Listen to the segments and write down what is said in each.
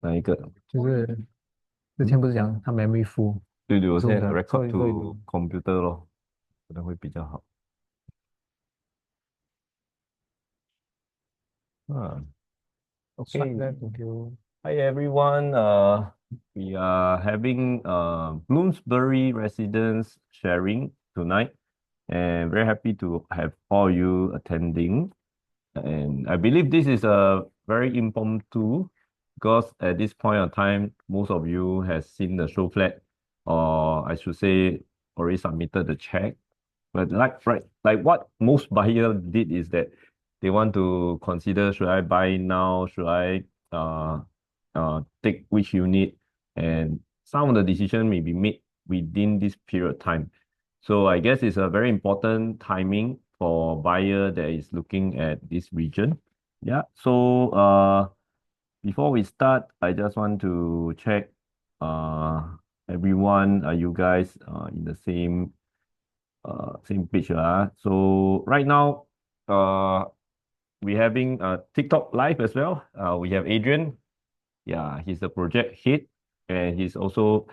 哪一个？就是之前不是讲它 memory full，对对，我现在 所以 record 所以 to computer 咯，可能会比较好。嗯 start Okay. that video. Hi everyone. We are having Bloomsbury Residence sharing tonight, and very happy to have all you attending. And I believe this is a very impromptu because at this point of time, most of you has seen the show flat, or I should say, already submitted the check. But like what most buyer did is that they want to consider, should I buy now? Should I uh take which unit? And some of the decision may be made within this period of time. So I guess it's a very important timing for buyer that is looking at this region. Yeah. So before we start, I just want to check everyone, are you guys in the same page lah. So right now, we having TikTok live as well. We have Adrian. Yeah, he's the project head, and he's also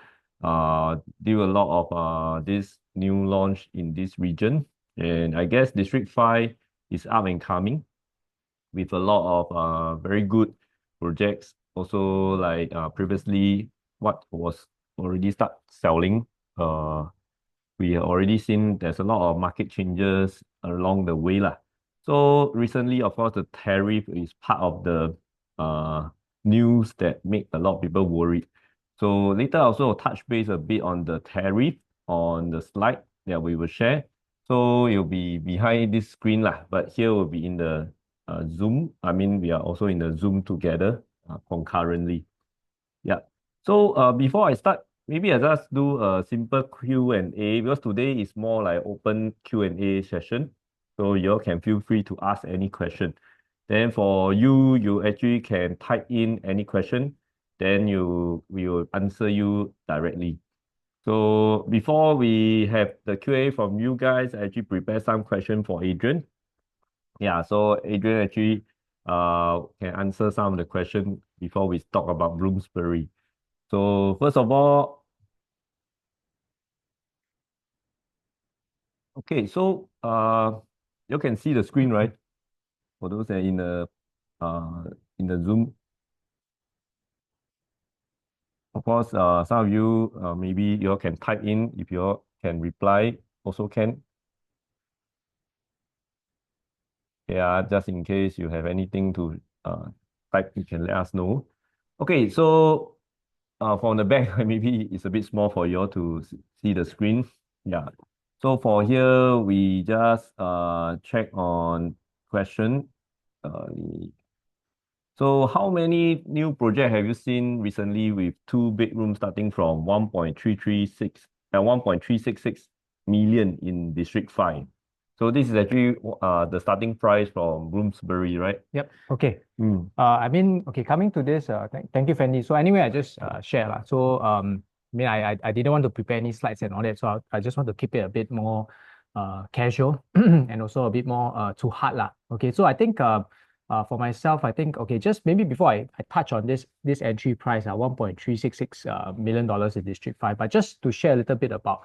do a lot of this new launch in this region. And I guess District 5 is up and coming with a lot of very good projects. Also, like previously, what was already start selling. We have already seen there's a lot of market changes along the way lah. So recently, of course, the tariff is part of the uh news that make a lot of people worried. So later I also touch base a bit on the tariff on the slide that we will share. So it'll be behind this screen lah, but here will be in the Zoom. I mean, we are also in the Zoom together concurrently. Yeah. So before I start, maybe I just do a simple Q&A because today is more like open Q&A session. So you all can feel free to ask any question. Then for you, you actually can type in any question, then we will answer you directly. So before we have the QA from you guys, I actually prepare some question for Adrian. Yeah, so Adrian actually can answer some of the question before we talk about Bloomsbury. So first of all, okay, so you can see the screen, right? For those that are uh in the Zoom. Of course, some of you maybe you all can type in if you all can reply, also can. Yeah, just in case you have anything to type, you can let us know. Okay, so from the back, maybe it's a bit small for you all to see the screen. Yeah. So for here, we just check on question. Uh, so how many new project have you seen recently with two bedrooms starting from 1.336 and 1.366 million in District 5? So this is actually the starting price from Bloomsbury, right? Yep. Okay. Mm. I mean, okay, coming to this, thank you, Fendy. So anyway, I just share lah. So I mean, I didn't want to prepare any slides and all that, so I just want to keep it a bit more casual and also a bit more to heart lah. Okay, so I think for myself, I think okay, just maybe before I touch on this entry price, 1.366 million dollars in District 5, but just to share a little bit about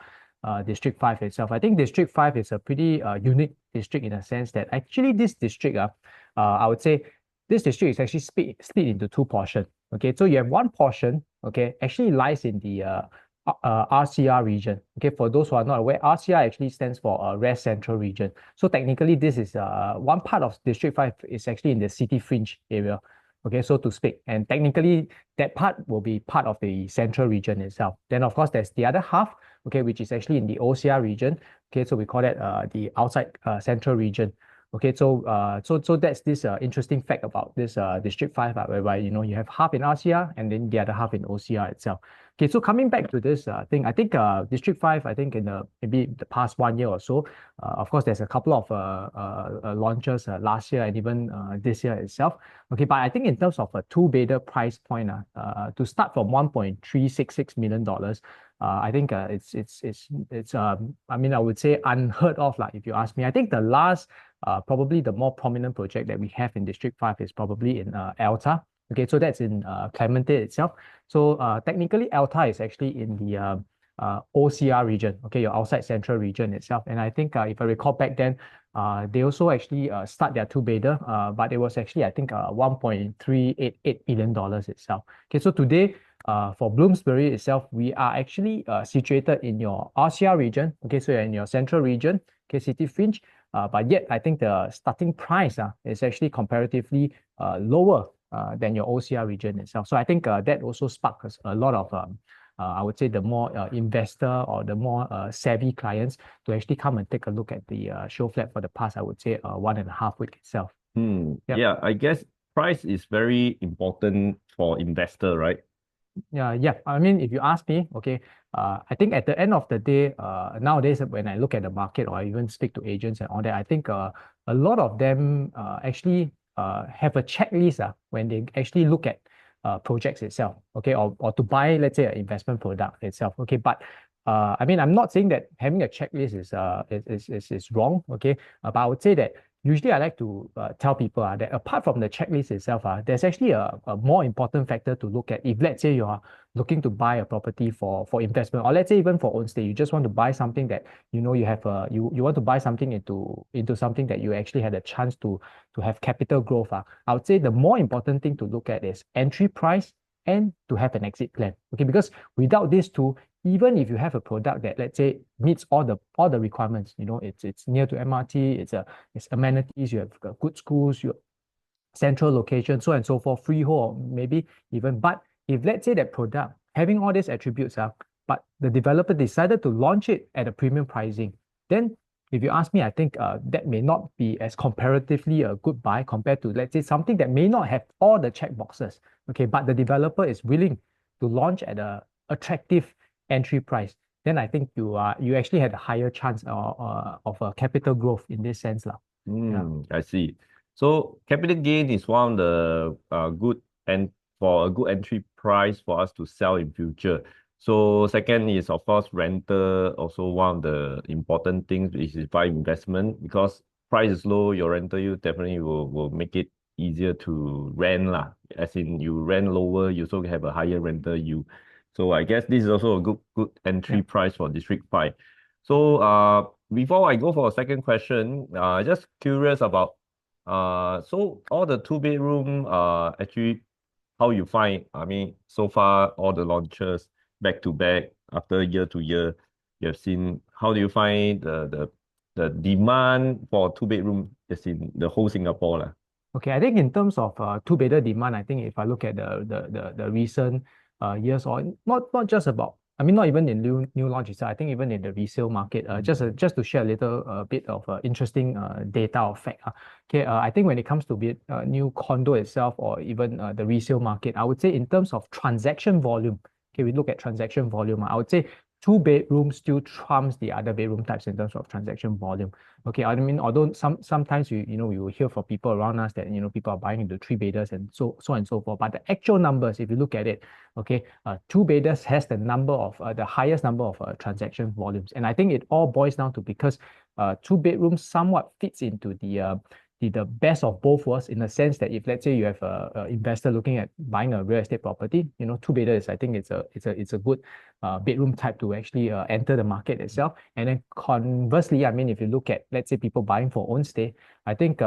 District 5 itself. I think District 5 is a pretty unique district in a sense that actually this district, I would say this district is actually split into two portions. Okay, so you have one portion, okay, actually lies in the RCR region. Okay, for those who are not aware, RCR actually stands for Rest Central Region. So technically, this is one part of District 5 is actually in the city fringe area. Okay, so to speak, and technically that part will be part of the central region itself. Then of course there's the other half, okay, which is actually in the OCR region. Okay, so we call that the outside central region. Okay, so that's this interesting fact about this District 5, whereby you have half in RCR and then the other half in OCR itself. Okay, so coming back to this thing, I think District 5, I think in maybe the past 1 year or so, of course, there's a couple of launches last year and even this year itself. Okay, but I think in terms of a two-bedder price point, to start from $1.366 million, I think it's I mean, I would say unheard of, like, if you ask me. I think the last probably the more prominent project that we have in District 5 is probably in Alta. Okay, so that's in Clementi itself. So technically, Alta is actually in the OCR region, okay, your outside central region itself. And I think if I recall back then, they also actually start their two-bedder, but it was actually, I think, $1.388 billion itself. Okay, so today, for Bloomsbury itself, we are actually situated in your RCR region, okay, so you're in your central region, okay, City Fringe, but yet I think the starting price is actually comparatively lower than your OCR region itself. So I think that also sparks a lot of I would say the more investor or the more savvy clients to actually come and take a look at the show flat for the past, I would say, 1.5 week itself. Yep. Yeah, I guess price is very important for investor, right? Yeah. I mean, if you ask me, okay, I think at the end of the day, nowadays when I look at the market or I even speak to agents and all that, I think a lot of them actually have a checklist when they actually look at projects itself, okay, or to buy, let's say, an investment product itself, okay. But I mean, I'm not saying that having a checklist is wrong, okay, but I would say that usually I like to tell people that apart from the checklist itself, there's actually a more important factor to look at. If let's say you are looking to buy a property for investment, or let's say even for own stay, you just want to buy something that you have you want to buy something into something that you actually had a chance to have capital growth. I would say the more important thing to look at is entry price and to have an exit plan. Okay, because without these two, even if you have a product that let's say meets all the requirements, it's near to MRT, it's amenities, you have good schools, you central location, so and so forth, freehold, maybe even. But if let's say that product having all these attributes, but the developer decided to launch it at a premium pricing, then if you ask me, I think that may not be as comparatively a good buy compared to, let's say, something that may not have all the check boxes. Okay, but the developer is willing to launch at a attractive entry price. Then I think you actually had a higher chance of a capital growth in this sense, lah. Yeah. I see. So capital gain is one of the good and for a good entry price for us to sell in future. So second is of course rental, also one of the important things which is by investment because price is low, your rental you definitely will make it easier to rent lah. As in you rent lower, you also have a higher rental you. So I guess this is also a good entry Yeah. price for District 5. So before I go for a second question, just curious about so all the two-bedroom actually how you find, I mean, so far all the launches back to back after year to year, you have seen how do you find the demand for two-bedroom is in the whole Singapore lah. Okay, I think in terms of two-bedder demand, I think if I look at the recent years, or not just about, I mean, not even in new launches, I think even in the resale market, just to share a little bit of interesting data or fact. Okay, I think when it comes to be new condo itself or even the resale market, I would say in terms of transaction volume, okay, we look at transaction volume, I would say two bedrooms still trumps the other bedroom types in terms of transaction volume. Okay, I mean, although sometimes we will hear from people around us that people are buying into three bedders and so and so forth. But the actual numbers, if you look at it, okay, two bedders has the highest number of transaction volumes, and I think it all boils down to because two bedrooms somewhat fits into the best of both worlds in the sense that if let's say you have a investor looking at buying a real estate property, two bedders, I think it's a good bedroom type to actually enter the market itself. And then conversely, I mean, if you look at let's say people buying for own stay, I think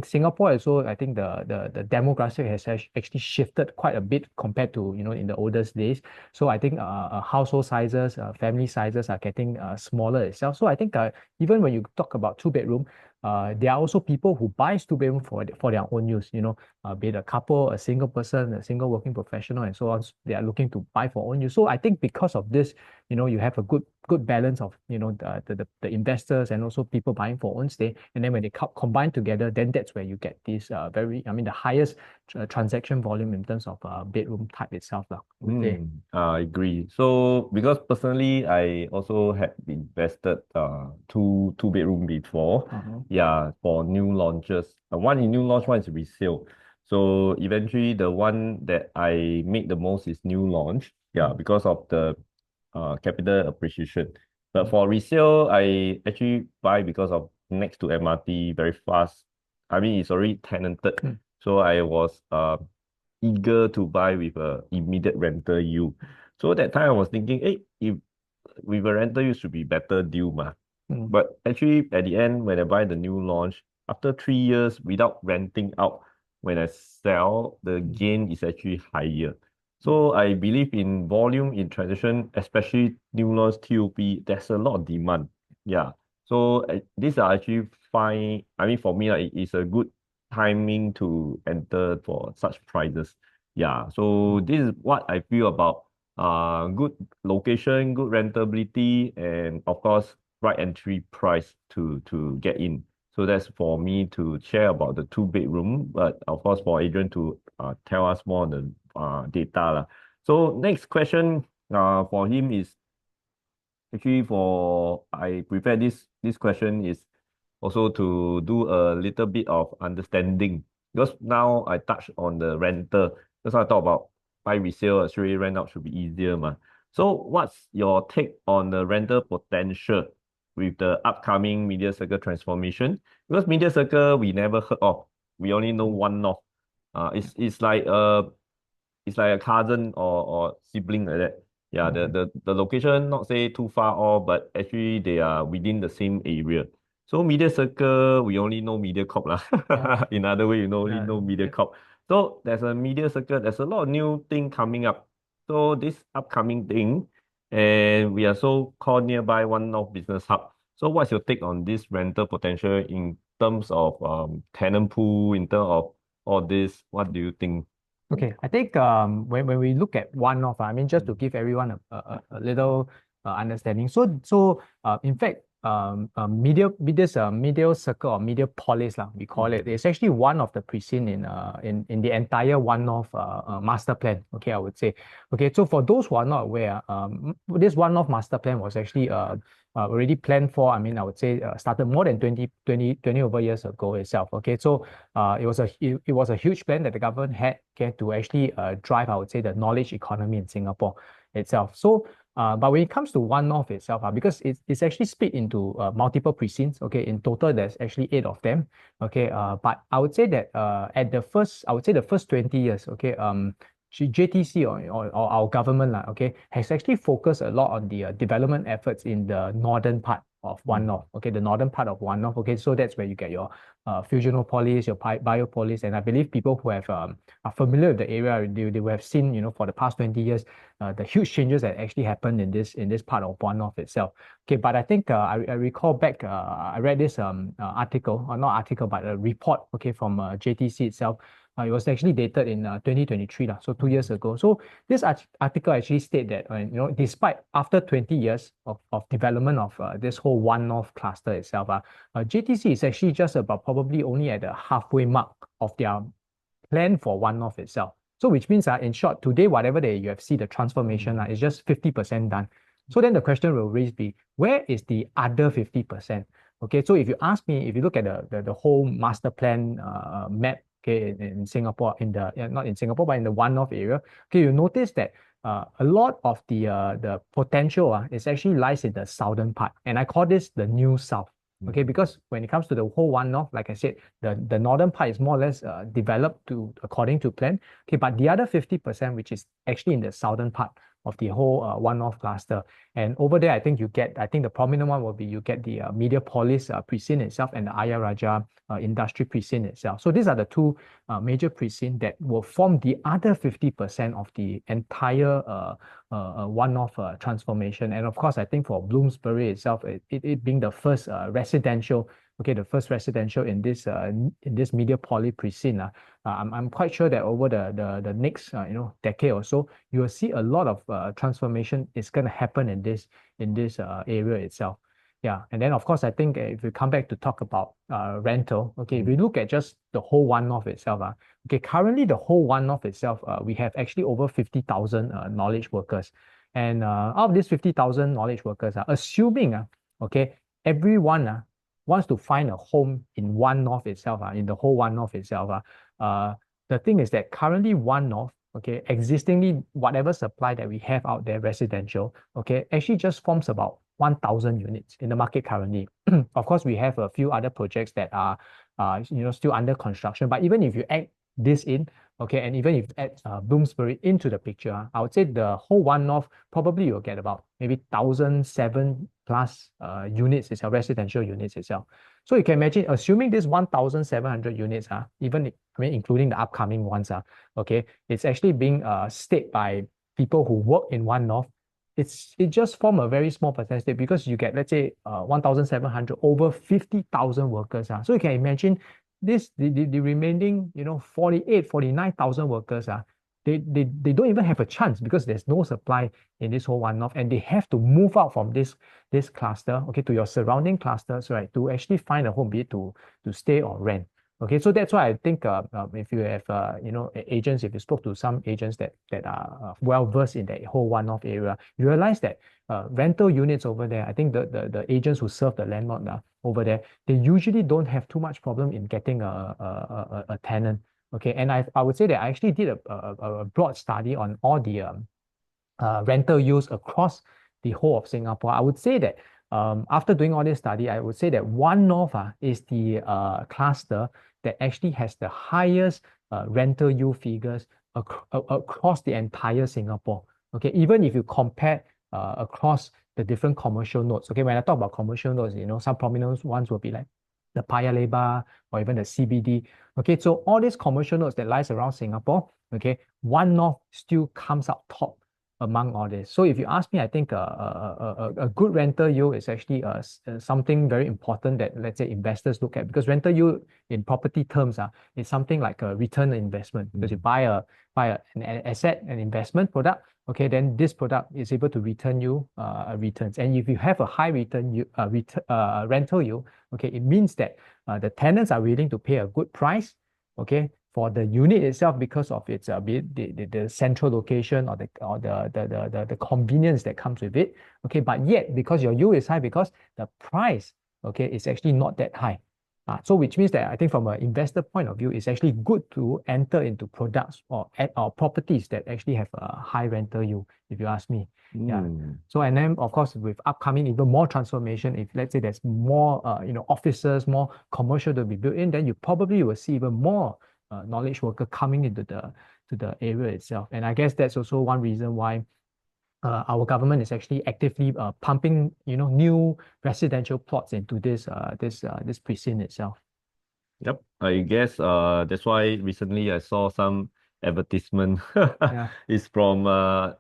Singapore also, I think the demographic has actually shifted quite a bit compared to in the oldest days. So I think household sizes, family sizes are getting smaller itself. So I think even when you talk about two bedroom, there are also people who buys two bedroom for their own use, be it a couple, a single person, a single working professional, and so on. They are looking to buy for own use. So I think because of this, you have a good balance of the investors and also people buying for own stay. And then when they combine together, then that's where you get this the highest transaction volume in terms of bedroom type itself, lah, I would say. I agree. So because personally, I also had invested two bedroom before. Yeah, for new launches. One in new launch, one is resale. So eventually, the one that I make the most is new launch. Yeah, because of the capital appreciation. But for resale, I actually buy because of next to MRT, very fast. I mean, it's already tenanted. So I was eager to buy with a immediate rental yield. So that time I was thinking, hey, if with a rental yield should be better deal, ma. Mm. But actually, at the end, when I buy the new launch, after 3 years without renting out, when I sell, the Mm. gain is actually higher. Mm. So I believe in volume in transaction, especially new launch TOP, there's a lot of demand. Yeah. So these are actually fine. I mean, for me, like, it's a good timing to enter for such prices. Yeah. So Mm. this is what I feel about good location, good rentability, and of course, right entry price to get in. So that's for me to share about the two-bedroom, but of course for Adrian to tell us more on the data lah. So next question for him is actually for I prepared this question is also to do a little bit of understanding because now I touch on the rental. That's why I talk about buy resale, straight rent out should be easier, ma. So what's your take on the rental potential with the upcoming media circle transformation? Because media circle we never heard of. We only know one north. It's like a cousin or sibling like that. Yeah, the, Okay. the the location not say too far off, but actually they are within the same area. So media circle, we only know MediaCorp Yeah. lah. In other way, you know, only Yeah. know Yeah. MediaCorp. So there's a media circle, there's a lot of new thing coming up. So this upcoming thing, and we are so called nearby one North Business Hub. So what's your take on this rental potential in terms of tenant pool, in terms of all this? What do you think? Okay, I think when we look at one-off, I mean, just to give everyone a little understanding. In fact, media circle or media polis lah, we call it. It's actually one of the precinct in the entire one-off master plan. Okay, I would say. Okay, so for those who are not aware, this one-off master plan was actually already planned for. I mean, I would say started more than 20 over years ago itself. Okay, so it was a huge plan that the government had, okay, to actually drive, I would say, the knowledge economy in Singapore itself. But when it comes to One North itself, because it's actually split into multiple precincts. Okay, in total there's actually 8 of them. Okay, but I would say that I would say the first 20 years. Okay, JTC or our government lah, okay, has actually focused a lot on the development efforts in the northern part of One North. Okay, the northern part of One North. Okay, so that's where you get your Fusionopolis, your Biopolis, and I believe people who have are familiar with the area, they will have seen, for the past 20 years, the huge changes that actually happened in this part of One North itself. Okay, but I think I recall back, I read this article, or not article, but a report, okay, from JTC itself. It was actually dated in 2023, so 2 years ago. So this article actually state that despite after 20 years of development of this whole One North cluster itself, JTC is actually just about probably only at the halfway mark of their plan for One North itself. So which means in short, today, whatever you have seen the transformation is just 50% done. So then the question will raise be, where is the other 50%? Okay, so if you ask me, if you look at the whole master plan map, okay, in Singapore, not in Singapore, but in the One North area, okay, you notice that a lot of the potential is actually lies in the southern part, and I call this the new south. Okay, because when it comes to the whole One North, like I said, the northern part is more or less developed to according to plan. Okay, but the other 50%, which is actually in the southern part of the whole One North cluster, and over there, I think the prominent one will be you get the Mediapolis precinct itself and the Ayar Raja industry precinct itself. So these are the two major precincts that will form the other 50% of the entire One North transformation. And of course, I think for Bloomsbury itself, it being the first residential, okay, the first residential in this media poly precinct, I'm quite sure that over the next decade or so, you will see a lot of transformation is going to happen in this area itself. Yeah, and then of course, I think if we come back to talk about rental, okay, if we look at just the whole One North itself, okay, currently the whole One North itself, we have actually over 50,000 knowledge workers. And out of these 50,000 knowledge workers, assuming, okay, everyone wants to find a home in One North itself, in the whole One North itself, the thing is that currently One North, okay, existingly, whatever supply that we have out there, residential, okay, actually just forms about 1,000 units in the market currently. Of course, we have a few other projects that are still under construction. But even if you add this in, Okay, and even if add Bloomsbury into the picture, I would say the whole One North probably you'll get about maybe 1,007 plus units itself, residential units itself. So you can imagine, assuming this 1,700 units, even I mean including the upcoming ones, okay, it's actually being stayed by people who work in One North. It just form a very small percentage because you get, let's say, 1,700 over 50,000 workers. So you can imagine the remaining, 49,000 workers, they don't even have a chance because there's no supply in this whole One North, and they have to move out from this cluster, okay, to your surrounding clusters, right, to actually find a home, be it to stay or rent. Okay, so that's why I think if you have agents, if you spoke to some agents that are well versed in that whole One North area, you realize that rental units over there, I think the agents who serve the landlord over there, they usually don't have too much problem in getting a tenant. Okay, and I would say that I actually did a broad study on all the rental use across the whole of Singapore. I would say that after doing all this study, I would say that One North is the cluster that actually has the highest rental yield figures across the entire Singapore. Okay, even if you compare across the different commercial nodes. Okay, when I talk about commercial nodes, some prominent ones will be like the Paya Lebar or even the CBD. Okay, so all these commercial nodes that lies around Singapore, okay, One North still comes out top among all this. So if you ask me, I think a good rental yield is actually something very important that, let's say, investors look at, because rental yield in property terms is something like a return on investment. Because you buy an asset, an investment product, okay, then this product is able to return you returns. And if you have a high rental yield, okay, it means that the tenants are willing to pay a good price, okay, for the unit itself because of its be it the central location or the convenience that comes with it. Okay, but yet because your yield is high, because the price, okay, is actually not that high. So which means that I think from an investor point of view, it's actually good to enter into products or properties that actually have a high rental yield, if you ask me. Yeah. So and then of course with upcoming even more transformation, if let's say there's more offices, more commercial to be built in, then you probably will see even more knowledge worker coming into the area itself. And I guess that's also one reason why our government is actually actively pumping new residential plots into this precinct itself. Yep, I guess that's why recently I saw some advertisement. Yeah. It's from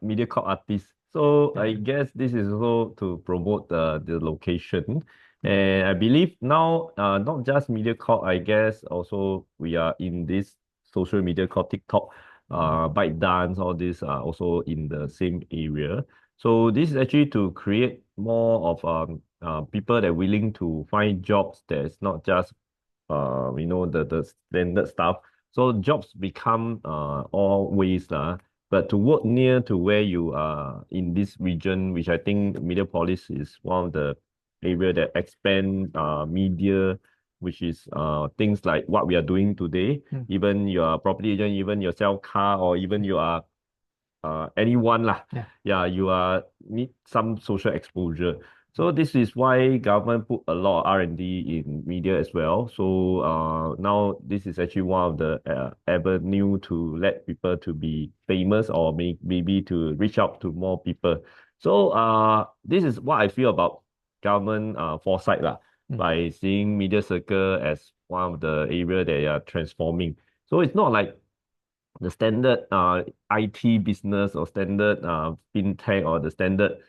MediaCorp artists. So I Yeah. guess this is also to promote the location. And I believe now not just MediaCorp, I guess also we are in this social media called TikTok, ByteDance, all this are also in the same area. So this is actually to create more of people that are willing to find jobs that's not just the standard stuff. So jobs become always but to work near to where you are in this region, which I think Mediapolis is one of the area that expand media, which is things like what we are doing today. Mm. Even your property agent, even your sell car, or even you are anyone lah. Yeah. Yeah, you are need some social exposure. So this is why government put a lot of R&D in media as well. So now this is actually one of the avenue to let people to be famous or maybe to reach out to more people. So this is what I feel about government foresight lah, by seeing media circle as one of the area they are transforming. So it's not like the standard IT business or standard fintech or the standard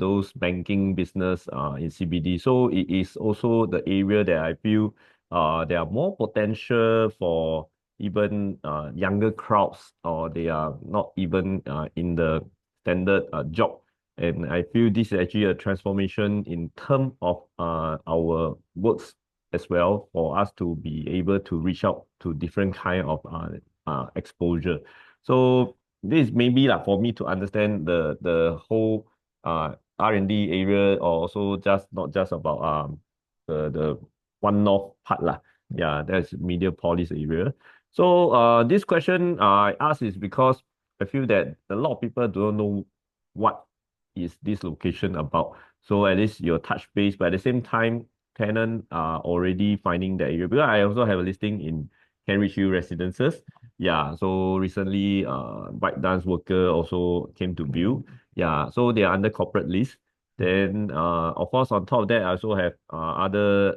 those banking business in CBD. So it is also the area that I feel there are more potential for even younger crowds, or they are not even in the standard job. And I feel this is actually a transformation in terms of our works as well, for us to be able to reach out to different kind of exposure. So this is maybe like for me to understand the whole R&D area, or also just not just about the One North part lah. Yeah, that's media policy area. So this question I ask is because I feel that a lot of people don't know what is this location about. So at least your touch base, but at the same time, tenant are already finding the area, because I also have a listing in Hill Residences. Yeah, so recently, Bike Dance Worker also came to view. Yeah, so they are under corporate list. Then, of course, on top of that, I also have other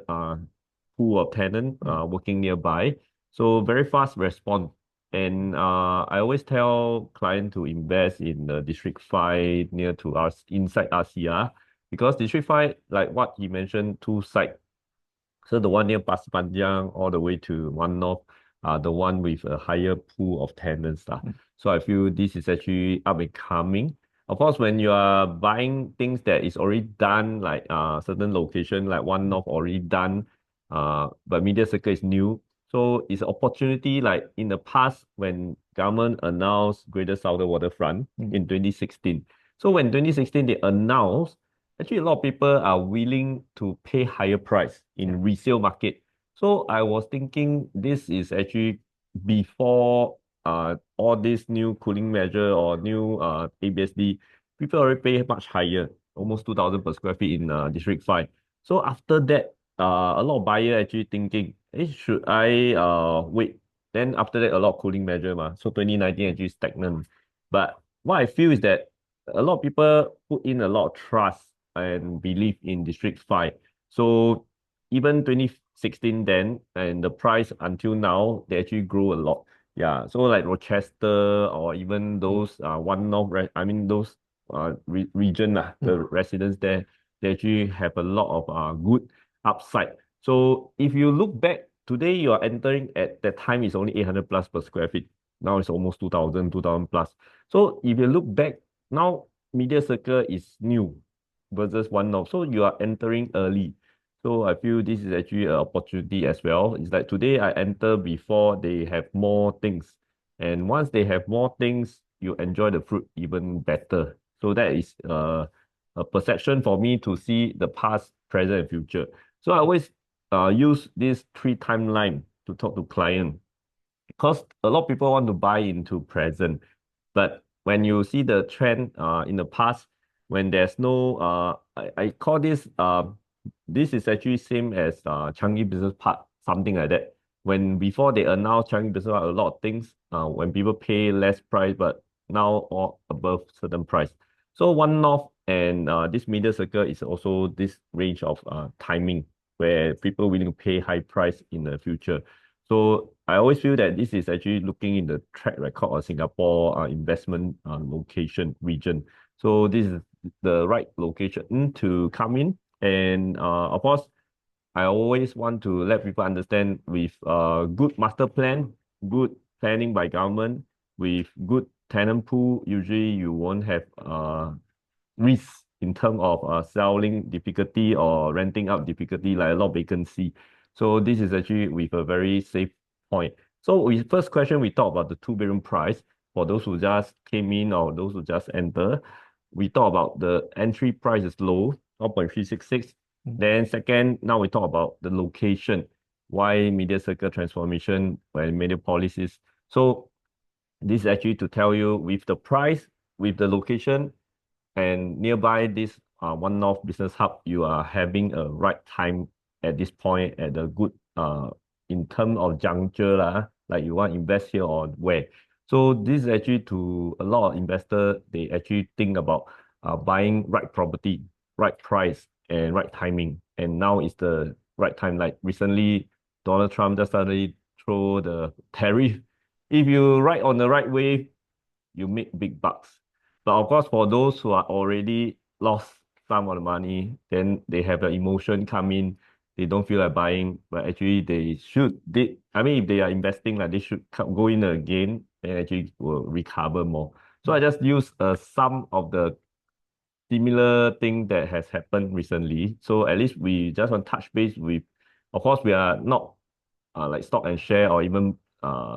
pool of tenant working nearby. So very fast response. And I always tell client to invest in the District 5 near to us inside RCR because District 5, like what he mentioned, two site. So the one near Pasir Panjang all the way to One North, the one with a higher pool of tenants. So I feel this is actually up and coming. Of course, when you are buying things that is already done, like certain location, like One North already done, but Media Circle is new. So it's opportunity like in the past when government announced Greater Southern Waterfront in 2016. So when 2016 they announced, actually a lot of people are willing to pay higher price in resale market. So I was thinking this is actually before all this new cooling measure or new ABSD, people already pay much higher, almost 2,000 per square feet in District 5. So after that, a lot of buyer actually thinking, hey, should I wait? Then after that, a lot of cooling measure ma. So 2019 actually stagnant. But what I feel is that a lot of people put in a lot of trust and belief in District 5. So even 2016 then and the price until now, they actually grew a lot. Yeah. So like Rochester or even those one north I mean those region the residents there, they actually have a lot of good upside. So if you look back today, you are entering at that time is only 800 plus per square feet. Now it's almost 2,000 plus. So if you look back now, Media Circle is new versus One North. So you are entering early. So I feel this is actually an opportunity as well. It's like today I enter before they have more things. And once they have more things, you enjoy the fruit even better. So that is a perception for me to see the past, present, and future. So I always use this three timeline to talk to client because a lot of people want to buy into present. But when you see the trend in the past, when there's no I call this is actually same as Changi Business Park, something like that. When before they announced Changi Business Park, a lot of things when people pay less price, but now all above certain price. So One North and this Media Circle is also this range of timing where people willing to pay high price in the future. So I always feel that this is actually looking in the track record of Singapore investment location region. So this is the right location to come in. And of course, I always want to let people understand with good master plan, good planning by government, with good tenant pool, usually you won't have risk in terms of selling difficulty or renting out difficulty, like a lot of vacancy. So this is actually with a very safe point. So we first question we talk about the two-bedroom price for those who just came in or those who just enter. We talk about the entry price is low, 1.366. Then second, now we talk about the location, why media circle transformation when media policies. So this is actually to tell you with the price, with the location, and nearby this One North Business Hub, you are having a right time at this point at a good in terms of juncture lah, like you want to invest here or where. So this is actually to a lot of investors, they actually think about buying right property, right price, and right timing. And now is the right time. Like recently, Donald Trump just suddenly throw the tariff. If you ride on the right wave, you make big bucks. But of course, for those who are already lost some of the money, then they have the emotion come in. They don't feel like buying, but actually they should. I mean, if they are investing, like they should go in again and actually will recover more. So I just use some of the similar thing that has happened recently. So at least we just want to touch base with. Of course, we are not like stock and share or even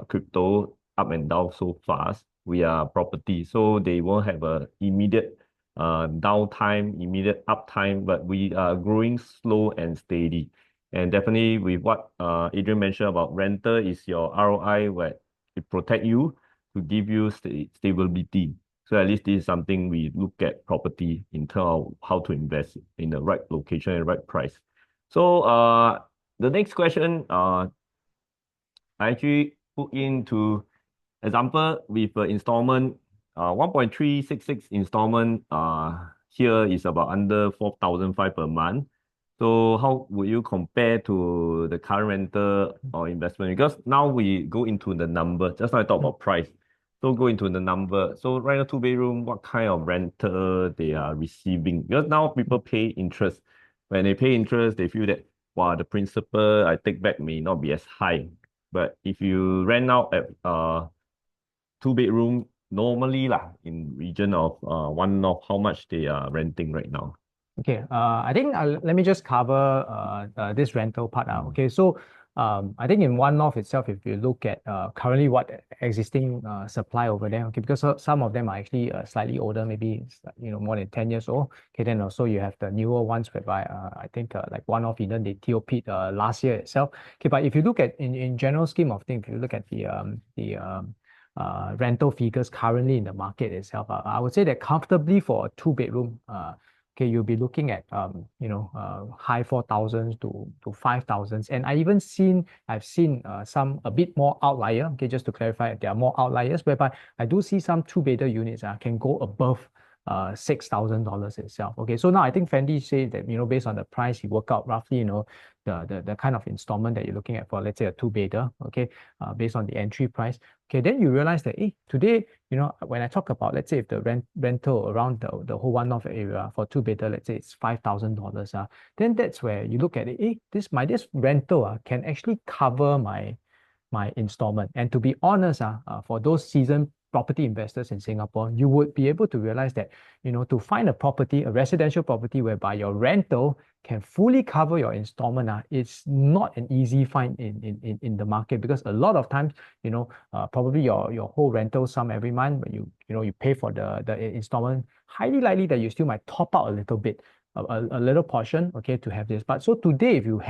crypto up and down so fast. We are property, so they won't have a immediate downtime, immediate uptime, but we are growing slow and steady. And definitely with what Adrian mentioned about rental is your ROI where it protect you to give you stability. So at least this is something we look at property in terms of how to invest in the right location and right price. So the next question, I actually put into example with installment, 1.366 installment, here is about under 4,500 per month. So how would you compare to the current rental or investment? Because now we go into the number. Just now I talk about price. So go into the number. So right now, two bedroom, what kind of rental they are receiving? Because now people pay interest. When they pay interest, they feel that, wow, the principal I take back may not be as high. But if you rent out at two bedroom, normally lah, in region of one north, how much they are renting right now? Okay, I think let me just cover this rental part. Okay, so I think in One North itself, if you look at currently what existing supply over there, okay, because some of them are actually slightly older, maybe more than 10 years old. Okay, then also you have the newer ones whereby I think like One North Eden, they TOP'd last year itself. Okay, but if you look at in general scheme of things, if you look at the rental figures currently in the market itself, I would say that comfortably for a two bedroom. Okay, you'll be looking at high 4,000s to 5,000s, and I've seen some a bit more outlier. Okay, just to clarify, there are more outliers whereby I do see some two-bedder units can go above $6,000 itself. Okay, so now I think Fendi says that based on the price, you work out roughly the kind of installment that you're looking at for, let's say, a two-bedder. Okay, based on the entry price. Okay, then you realize that today, when I talk about, let's say, if the rental around the whole One North area for two-bedder, let's say it's $5,000, then that's where you look at it. This rental can actually cover my installment. And to be honest, for those seasoned property investors in Singapore, you would be able to realize that, to find a residential property whereby your rental can fully cover your installment, it's not an easy find in the market, because a lot of times, probably your whole rental sum every month, but you pay for the installment, highly likely that you still might top out a little bit, a little portion, okay, to have this. But so today, if you're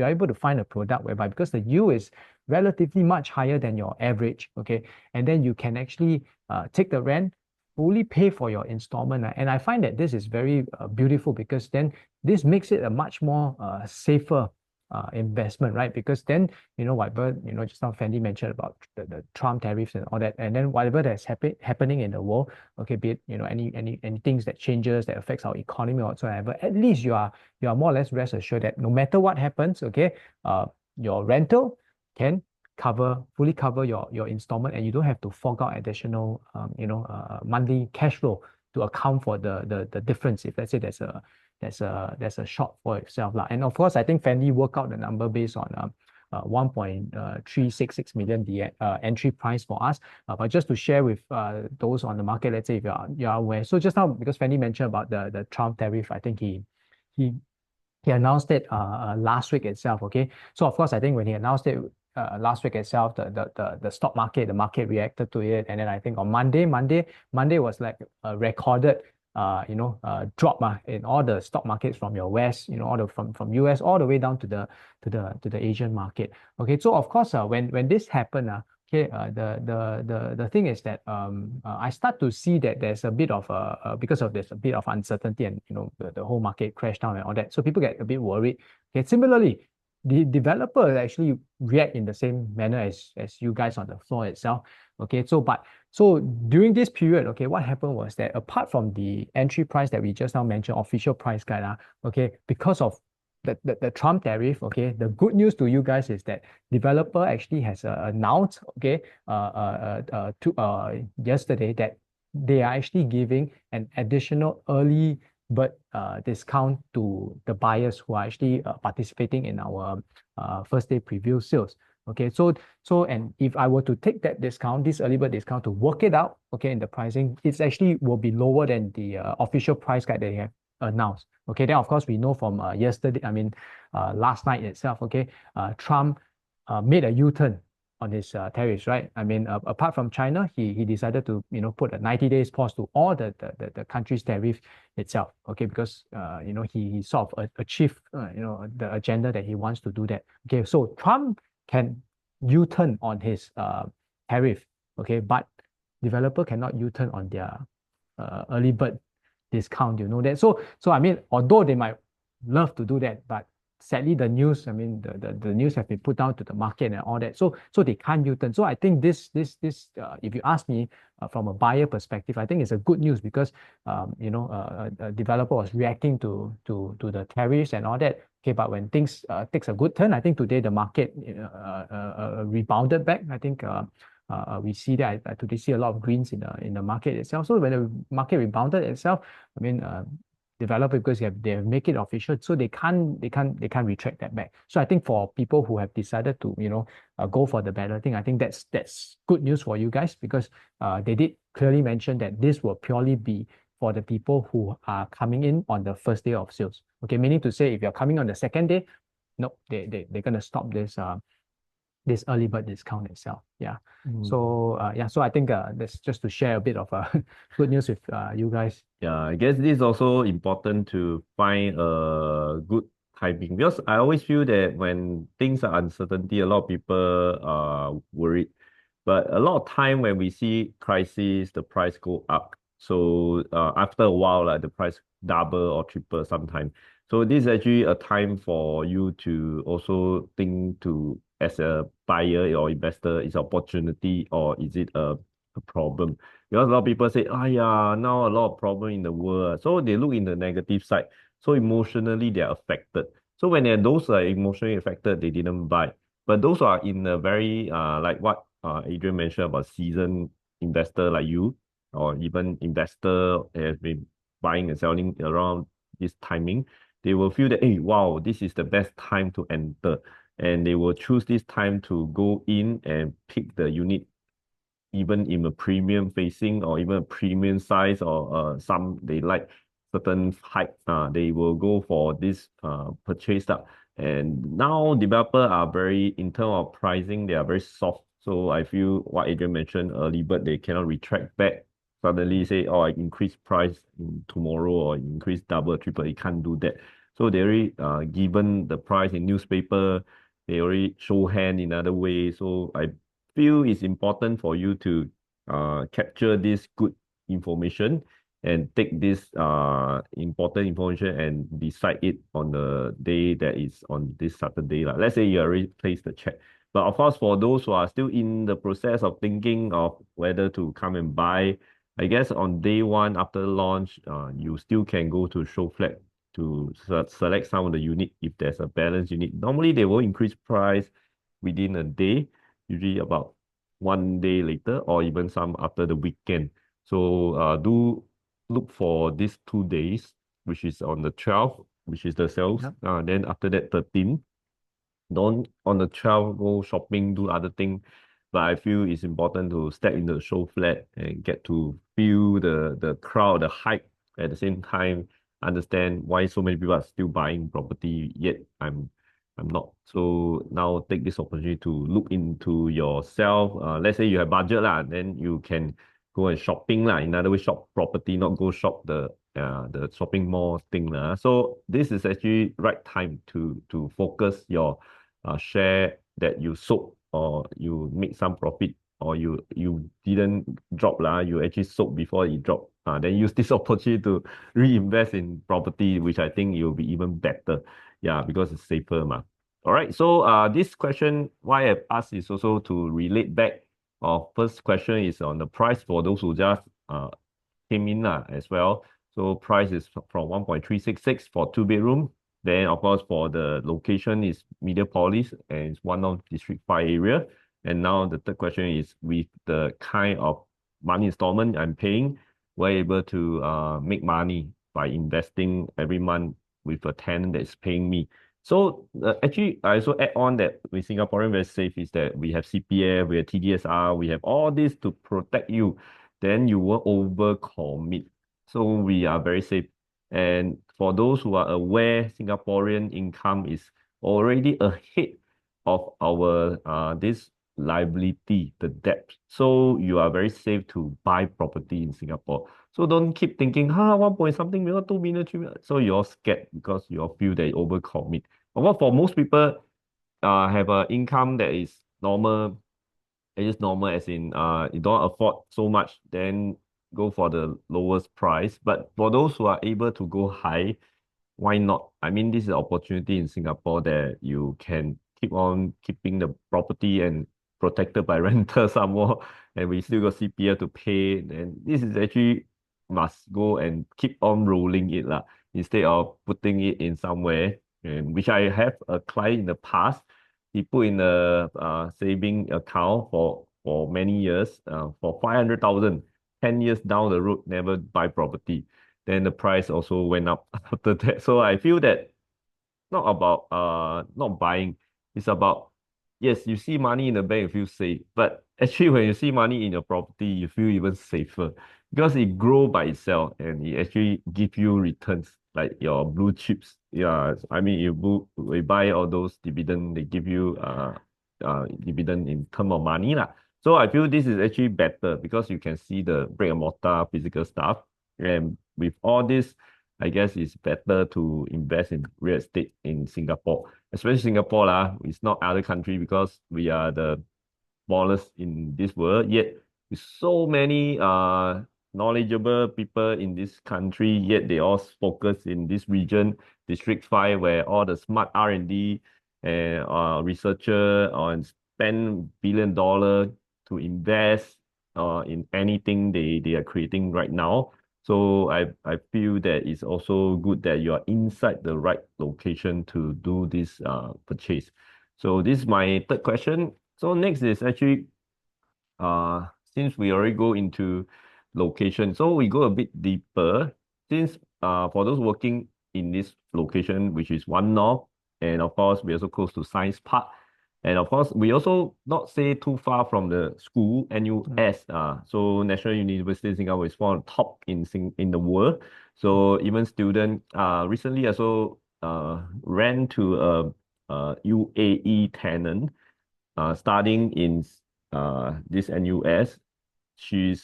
able to find a product whereby, because the yield is relatively much higher than your average, okay, and then you can actually take the rent, fully pay for your installment. And I find that this is very beautiful, because then this makes it a much more safer investment, right? Because then, whatever, just now Fendi mentioned about the Trump tariffs and all that, and then whatever that's happening in the world, okay, be it, any things that changes that affects our economy or whatsoever, at least you are more or less rest assured that no matter what happens, okay, your rental can fully cover your installment, and you don't have to fork out additional monthly cash flow to account for the difference, if let's say there's a shortfall itself lah. And of course, I think Fendi work out the number based on 1.366 million, the entry price for us. But just to share with those on the market, let's say if you're aware. So just now, because Fendi mentioned about the Trump tariff, I think he announced it last week itself. Okay, so of course, I think when he announced it last week itself, the stock market, the market reacted to it, and then I think on Monday was like a recorded drop in all the stock markets from your West, all the from US all the way down to the Asian market. Okay, so of course, when this happened, okay, the thing is that I start to see that there's a bit of because of there's a bit of uncertainty, and the whole market crashed down and all that, so people get a bit worried. Okay, similarly, the developer actually react in the same manner as you guys on the floor itself. Okay, so during this period, okay, what happened was that apart from the entry price that we just now mentioned, official price guide, okay, because of the Trump tariff, okay, the good news to you guys is that developer actually has announced, okay, yesterday, that they are actually giving an additional early bird discount to the buyers who are actually participating in our first day preview sales. Okay, so and if I were to take that discount, this early bird discount, to work it out, okay, in the pricing, it's actually will be lower than the official price guide they have announced. Okay, then of course we know from last night itself, okay, Trump made a U-turn on his tariffs, right? I mean, apart from China, he decided to put a 90 days pause to all the country's tariff itself. Okay, because he sort of achieved the agenda that he wants to do that. Okay, so Trump can U-turn on his tariff. Okay, but developer cannot U-turn on their early bird discount. You know that. So I mean, although they might love to do that, but sadly the news, I mean the news have been put down to the market and all that. So they can't U-turn. So I think this if you ask me from a buyer perspective, I think it's a good news because a developer was reacting to the tariffs and all that. Okay, but when things takes a good turn, I think today the market rebounded back. I think we see that I today see a lot of greens in the market itself. So when the market rebounded itself, I mean, developer because they have make it official, so they can't retract that back. So I think for people who have decided to go for the balloting, I think that's good news for you guys because they did clearly mention that this will purely be for the people who are coming in on the first day of sales. Okay, meaning to say if you're coming on the second day, no, they're gonna stop this early bird discount itself. Yeah. So so I think that's just to share a bit of good news with you guys. Yeah, I guess this is also important to find a good timing because I always feel that when things are uncertainty, a lot of people are worried. But a lot of time when we see crisis, the price go up. So after a while, like the price double or triple sometimes. So this is actually a time for you to also think to as a buyer or investor, is opportunity or is it a problem? Because a lot of people say, oh yeah, now a lot of problem in the world. So they look in the negative side. So emotionally they are affected. So when those are emotionally affected, they didn't buy. But those are in a very like what Adrian mentioned about seasoned investor like you, or even investor has been buying and selling around this timing, they will feel that, hey, wow, this is the best time to enter. And they will choose this time to go in and pick the unit even in a premium facing or even a premium size or some they like certain height, they will go for this purchase up. And now developer are very in terms of pricing, they are very soft. So I feel what Adrian mentioned early, but they cannot retract back. Suddenly say, oh, I increase price in tomorrow or increase double, triple. You can't do that. So they already given the price in newspaper, they already show hand in other way. So I feel it's important for you to capture this good information and take this important information and decide it on the day that is on this Saturday. Like. Let's say you already placed the check. But of course, for those who are still in the process of thinking of whether to come and buy, I guess on day one after launch, you still can go to show flat to select some of the unit if there's a balance unit. Normally, they will increase price within a day, usually about 1 day later, or even some after the weekend. So do look for these 2 days, which is on the 12th, which is the sales. Yep. Then after that, 13. Don't on the 12th go shopping, do other thing. But I feel it's important to step in the show flat and get to feel the crowd, the hype at the same time, understand why so many people are still buying property, yet I'm not. So now take this opportunity to look into yourself. Let's say you have budget lah, then you can go and shopping lah. In other words, shop property, not go shop the shopping mall thing lah. So this is actually right time to focus your share that you sold or you make some profit or you didn't drop lah, you actually sold before it dropped. Then use this opportunity to reinvest in property, which I think it will be even better. Yeah, because it's safer ma. All right. So this question why I've asked is also to relate back. First question is on the price for those who just came in as well. So price is from 1.366 for 2 bedroom. Then of course for the location is Mediapolis and it's one of District 5 area. And now the third question is with the kind of money installment I'm paying, we're able to make money by investing every month with a tenant that's paying me. So actually, I also add on that with Singaporean very safe is that we have CPF, we have TDSR, we have all this to protect you. Then you won't overcommit. So we are very safe. And for those who are aware, Singaporean income is already ahead of our this liability, the debt. So you are very safe to buy property in Singapore. So don't keep thinking, 1 point something million, 2 million, 3 million. So you're scared because you all feel that you overcommit. But what for most people have an income that is normal, it is normal as in you don't afford so much, then go for the lowest price. But for those who are able to go high, why not? I mean, this is an opportunity in Singapore that you can keep on keeping the property and protected by renter some more, and we still got CPF to pay. And this is actually must go and keep on rolling it lah, instead of putting it in somewhere. And which I have a client in the past, he put in a saving account for many years, for 500,000. 10 years down the road, never buy property, then the price also went up after that. So I feel that not about not buying. It's about, yes, you see money in the bank, you feel safe. But actually when you see money in your property, you feel even safer because it grow by itself and it actually give you returns like your blue chips. Yeah, I mean we buy all those dividend, they give you dividend in term of money lah. So I feel this is actually better because you can see the brick and mortar physical stuff. And with all this, I guess it's better to invest in real estate in Singapore, especially Singapore lah. It's not other country because we are the smallest in this world. Yet with so many knowledgeable people in this country, yet they all focus in this region, District 5, where all the smart R&D and researcher on spend $1 billion to invest in anything they are creating right now. So I feel that it's also good that you are inside the right location to do this purchase. So this is my third question. So next is actually since we already go into location, so we go a bit deeper. Since for those working in this location, which is One North, and of course we also close to Science Park. And of course, we also not say too far from the school, NUS. So National University of Singapore is one of the top in the world. So even student recently also ran to a UAE tenant studying in this NUS. She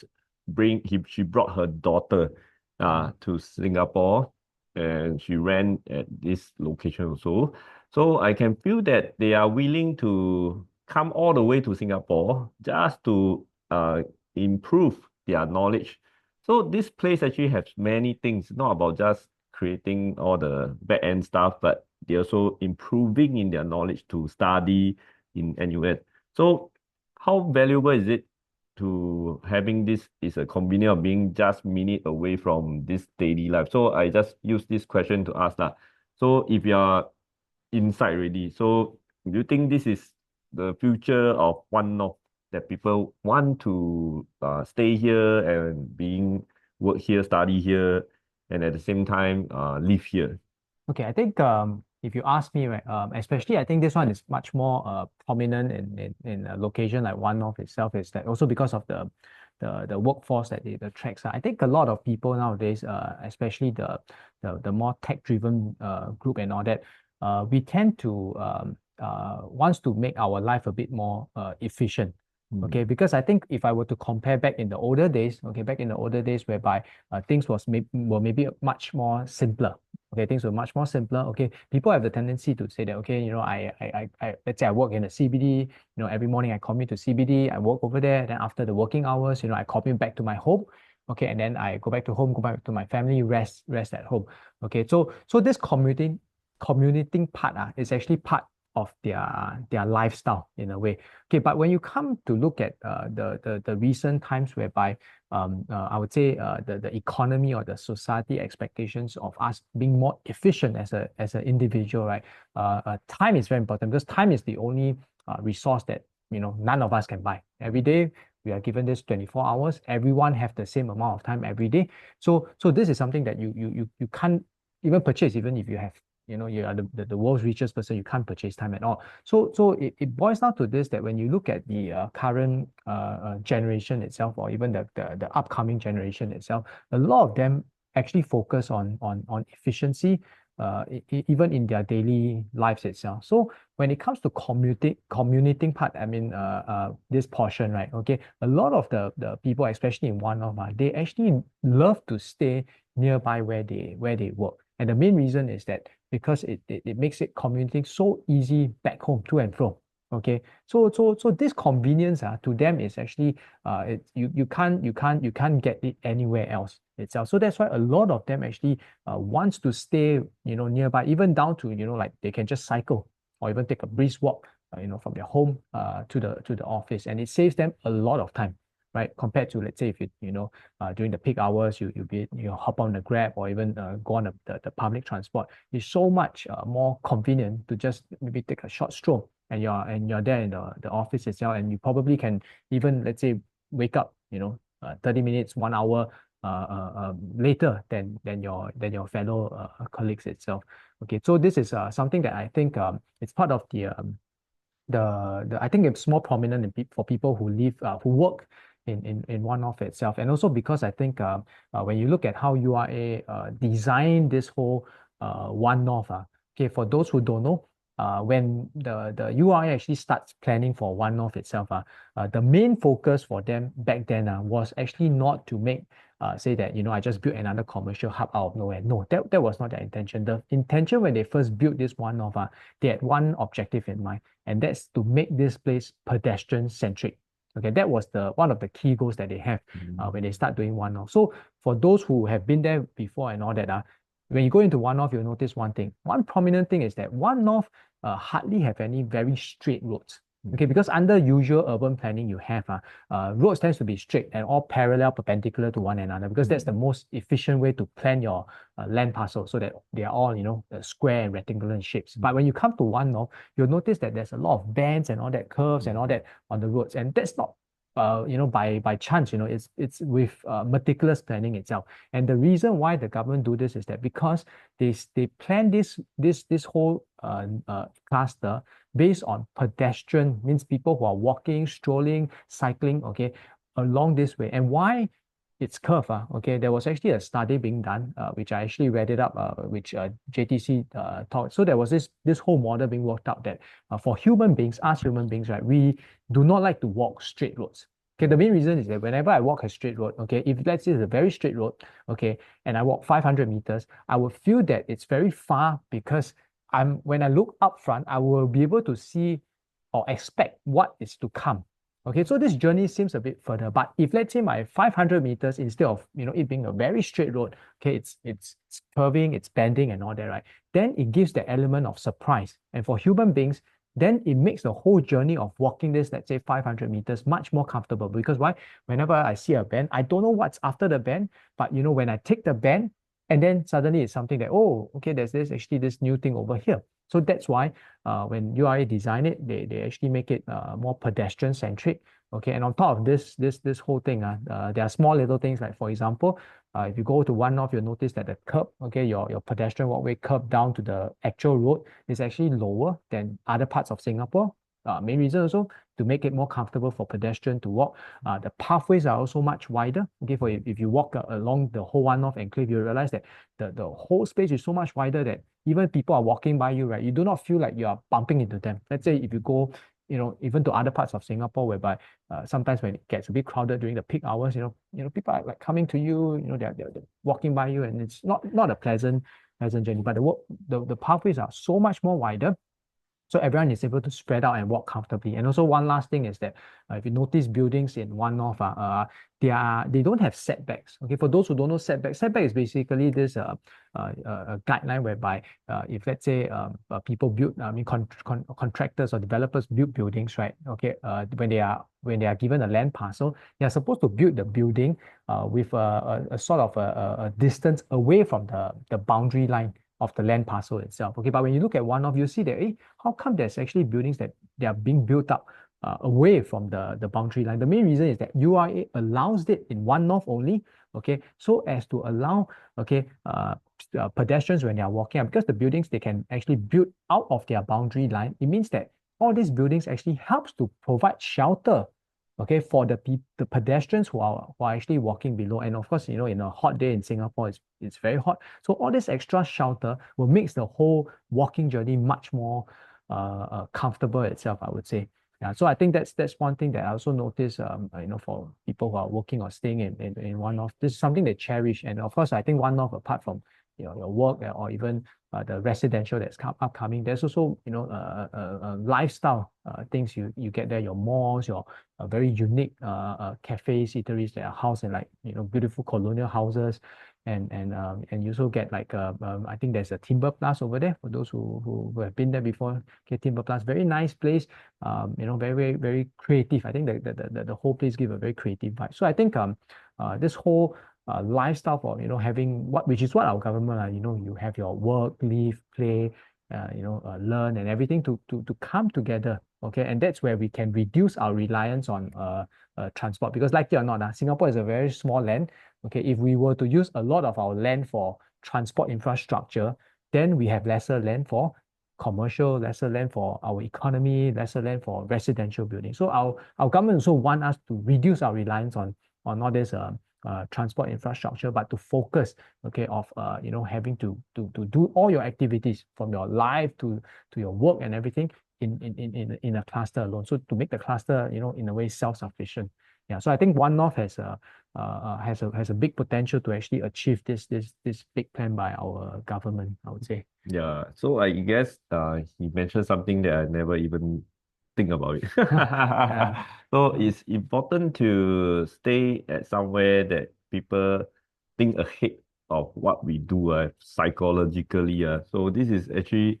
brought her daughter to Singapore, and she ran at this location also. So I can feel that they are willing to come all the way to Singapore just to improve their knowledge. So this place actually has many things, not about just creating all the back end stuff, but they're also improving in their knowledge to study in NUS. So how valuable is it to having this is a convenience of being just minute away from this daily life? So I just use this question to ask that. So if you are inside already, so do you think this is the future of One North, that people want to stay here and being work here, study here, and at the same time live here? Okay, I think if you ask me, right, especially I think this one is much more prominent in a location like One North itself, is that also because of the workforce that it attracts. I think a lot of people nowadays, especially the more tech-driven group and all that, we tend to wants to make our life a bit more efficient. Okay, because I think if I were to compare back in the older days, okay, back in the older days whereby things were maybe much more simpler. Okay, things were much more simpler. Okay, people have the tendency to say that, okay, I let's say I work in a CBD, every morning I commute to CBD, I work over there, then after the working hours, I commute back to my home. Okay, and then I go back to home, go back to my family, rest at home. Okay, so this commuting part is actually part of their lifestyle in a way. Okay, but when you come to look at the recent times whereby I would say the economy or the society expectations of us being more efficient as an individual, right? Time is very important because time is the only resource that none of us can buy. Every day we are given this 24 hours. Everyone have the same amount of time every day. So this is something that you can't even purchase, even if you have you are the world's richest person, you can't purchase time at all. So it boils down to this, that when you look at the current generation itself, or even the upcoming generation itself, a lot of them actually focus on efficiency, even in their daily lives itself. So when it comes to commuting part, I mean this portion, right? Okay, a lot of the people, especially in One North, they actually love to stay nearby where they work. And the main reason is that because it makes it commuting so easy back home to and from. Okay, so this convenience to them is actually you can't get it anywhere else itself. So that's why a lot of them actually wants to stay nearby, even down to like they can just cycle or even take a brisk walk from their home to the office, and it saves them a lot of time, right? Compared to, let's say, if during the peak hours you hop on the Grab or even go on the public transport. It's so much more convenient to just maybe take a short stroll, and you're there in the office itself, and you probably can even, let's say, wake up 30 minutes, 1 hour later than your fellow colleagues itself. Okay, so this is something that I think it's part of the I think it's more prominent for people who work in one-off itself, and also because I think when you look at how URA designed this whole one-off, okay, for those who don't know, when the URA actually starts planning for one-off itself, the main focus for them back then was actually not to make say that I just built another commercial hub out of nowhere. No, that was not their intention. The intention when they first built this one-off, they had one objective in mind, and that's to make this place pedestrian centric. Okay, that was one of the key goals that they have when they start doing one-off. So for those who have been there before and all that, when you go into one-off, you'll notice one thing. One prominent thing is that one-off hardly have any very straight roads. Okay, because under usual urban planning, you have roads tends to be straight and all parallel, perpendicular to one another, because that's the most efficient way to plan your land parcel, so that they are all square and rectangular in shapes. But when you come to one-off, you'll notice that there's a lot of bends and all that, curves and all that on the roads, and that's not by chance. It's with meticulous planning itself. And the reason why the government do this is that because they plan this whole cluster based on pedestrian, means people who are walking, strolling, cycling, okay, along this way. And why it's curved, okay, there was actually a study being done, which I actually read it up, which JTC taught. So there was this whole model being worked out that for human beings, us human beings, right, we do not like to walk straight roads. Okay, the main reason is that whenever I walk a straight road, okay, if let's say it's a very straight road, okay, and I walk 500 meters, I will feel that it's very far, because when I look up front, I will be able to see or expect what is to come. Okay, so this journey seems a bit further, but if let's say my 500 meters, instead of it being a very straight road, okay, it's curving, it's bending and all that, right? Then it gives the element of surprise. And for human beings, then it makes the whole journey of walking this, let's say 500 meters, much more comfortable. Because why? Whenever I see a bend, I don't know what's after the bend, but when I take the bend, and then suddenly it's something that, oh, okay, there's actually this new thing over here. So that's why when URA design it, they actually make it more pedestrian centric. Okay, and on top of this whole thing, there are small little things, like, for example, if you go to one-off, you'll notice that the curb, okay, your pedestrian walkway curb down to the actual road is actually lower than other parts of Singapore. Main reason also to make it more comfortable for pedestrian to walk. The pathways are also much wider. Okay, for if you walk along the whole one-off enclave, you realize that the whole space is so much wider that even people are walking by you, right? You do not feel like you are bumping into them. Let's say if you go, even to other parts of Singapore, whereby sometimes when it gets a bit crowded during the peak hours, people are like coming to you, they're walking by you, and it's not a pleasant journey. But the pathways are so much more wider, so everyone is able to spread out and walk comfortably. And also one last thing is that if you notice buildings in one-off, they don't have setbacks. Okay, for those who don't know, setback is basically this guideline whereby if let's say people build, contractors or developers build buildings, right? Okay, when they are given a land parcel, they are supposed to build the building with a sort of a distance away from the boundary line of the land parcel itself. Okay, but when you look at one-off, you see that, how come there's actually buildings that they are being built up away from the boundary line? The main reason is that URA allows it in one-off only, okay, so as to allow, okay, pedestrians when they are walking, because the buildings, they can actually build out of their boundary line. It means that all these buildings actually helps to provide shelter, okay, for the pedestrians who are actually walking below. And of course, in a hot day in Singapore, it's very hot. So all this extra shelter will make the whole walking journey much more comfortable itself, I would say. Yeah, so I think that's one thing that I also notice, for people who are working or staying in one-off, this is something they cherish. And of course, I think one-off, apart from your work or even the residential that's upcoming. There's also, lifestyle things you get there, your malls, your very unique cafes, eateries that are housed in like, beautiful colonial houses. And you also get like I think there's a Timber Plus over there for those who have been there before. Okay, Timber Plus, very nice place. Very, very, very creative. I think the whole place give a very creative vibe. So I think this whole lifestyle for having which is what our government you have your work, live, play, learn and everything to come together. Okay, and that's where we can reduce our reliance on transport, because like it or not, Singapore is a very small land. Okay, if we were to use a lot of our land for transport infrastructure, then we have lesser land for commercial, lesser land for our economy, lesser land for residential building. So our government also want us to reduce our reliance on all this transport infrastructure, but to focus, okay, of having to do all your activities from your life to your work and everything in a cluster alone. So to make the cluster, in a way self-sufficient. Yeah. So I think One North has a big potential to actually achieve this big plan by our government, I would say. Yeah, so I guess he mentioned something that I never even think about it. Yeah. So it's important to stay at somewhere that people think ahead of what we do psychologically. So this is actually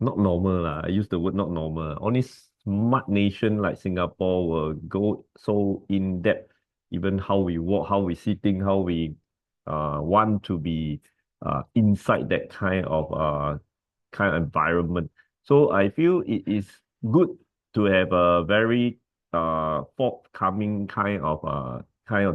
not normal. I use the word not normal. Only smart nation like Singapore will go so in depth, even how we walk, how we see things, how we want to be inside that kind of environment. So I feel it is good to have a very forthcoming kind of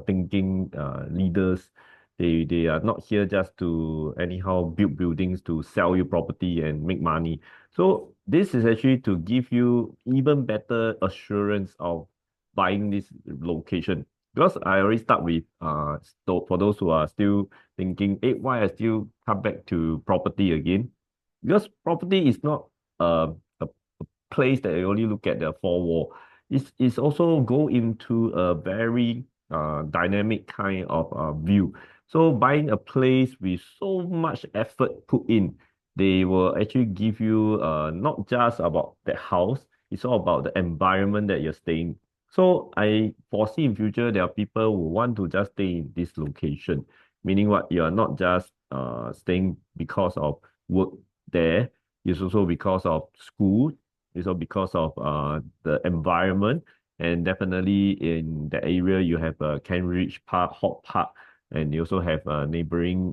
thinking leaders. They are not here just to anyhow build buildings to sell you property and make money. So this is actually to give you even better assurance of buying this location. Because I already start with so for those who are still thinking, hey, why I still come back to property again? Because property is not a place that you only look at the four wall. It's also go into a very dynamic kind of view. So buying a place with so much effort put in, they will actually give you not just about the house, it's all about the environment that you're staying. So I foresee in future there are people who want to just stay in this location, meaning what you are not just staying because of work there. It's also because of school. It's also because of the environment. And definitely in the area, you have Cambridge Park, Hort Park, and you also have a neighboring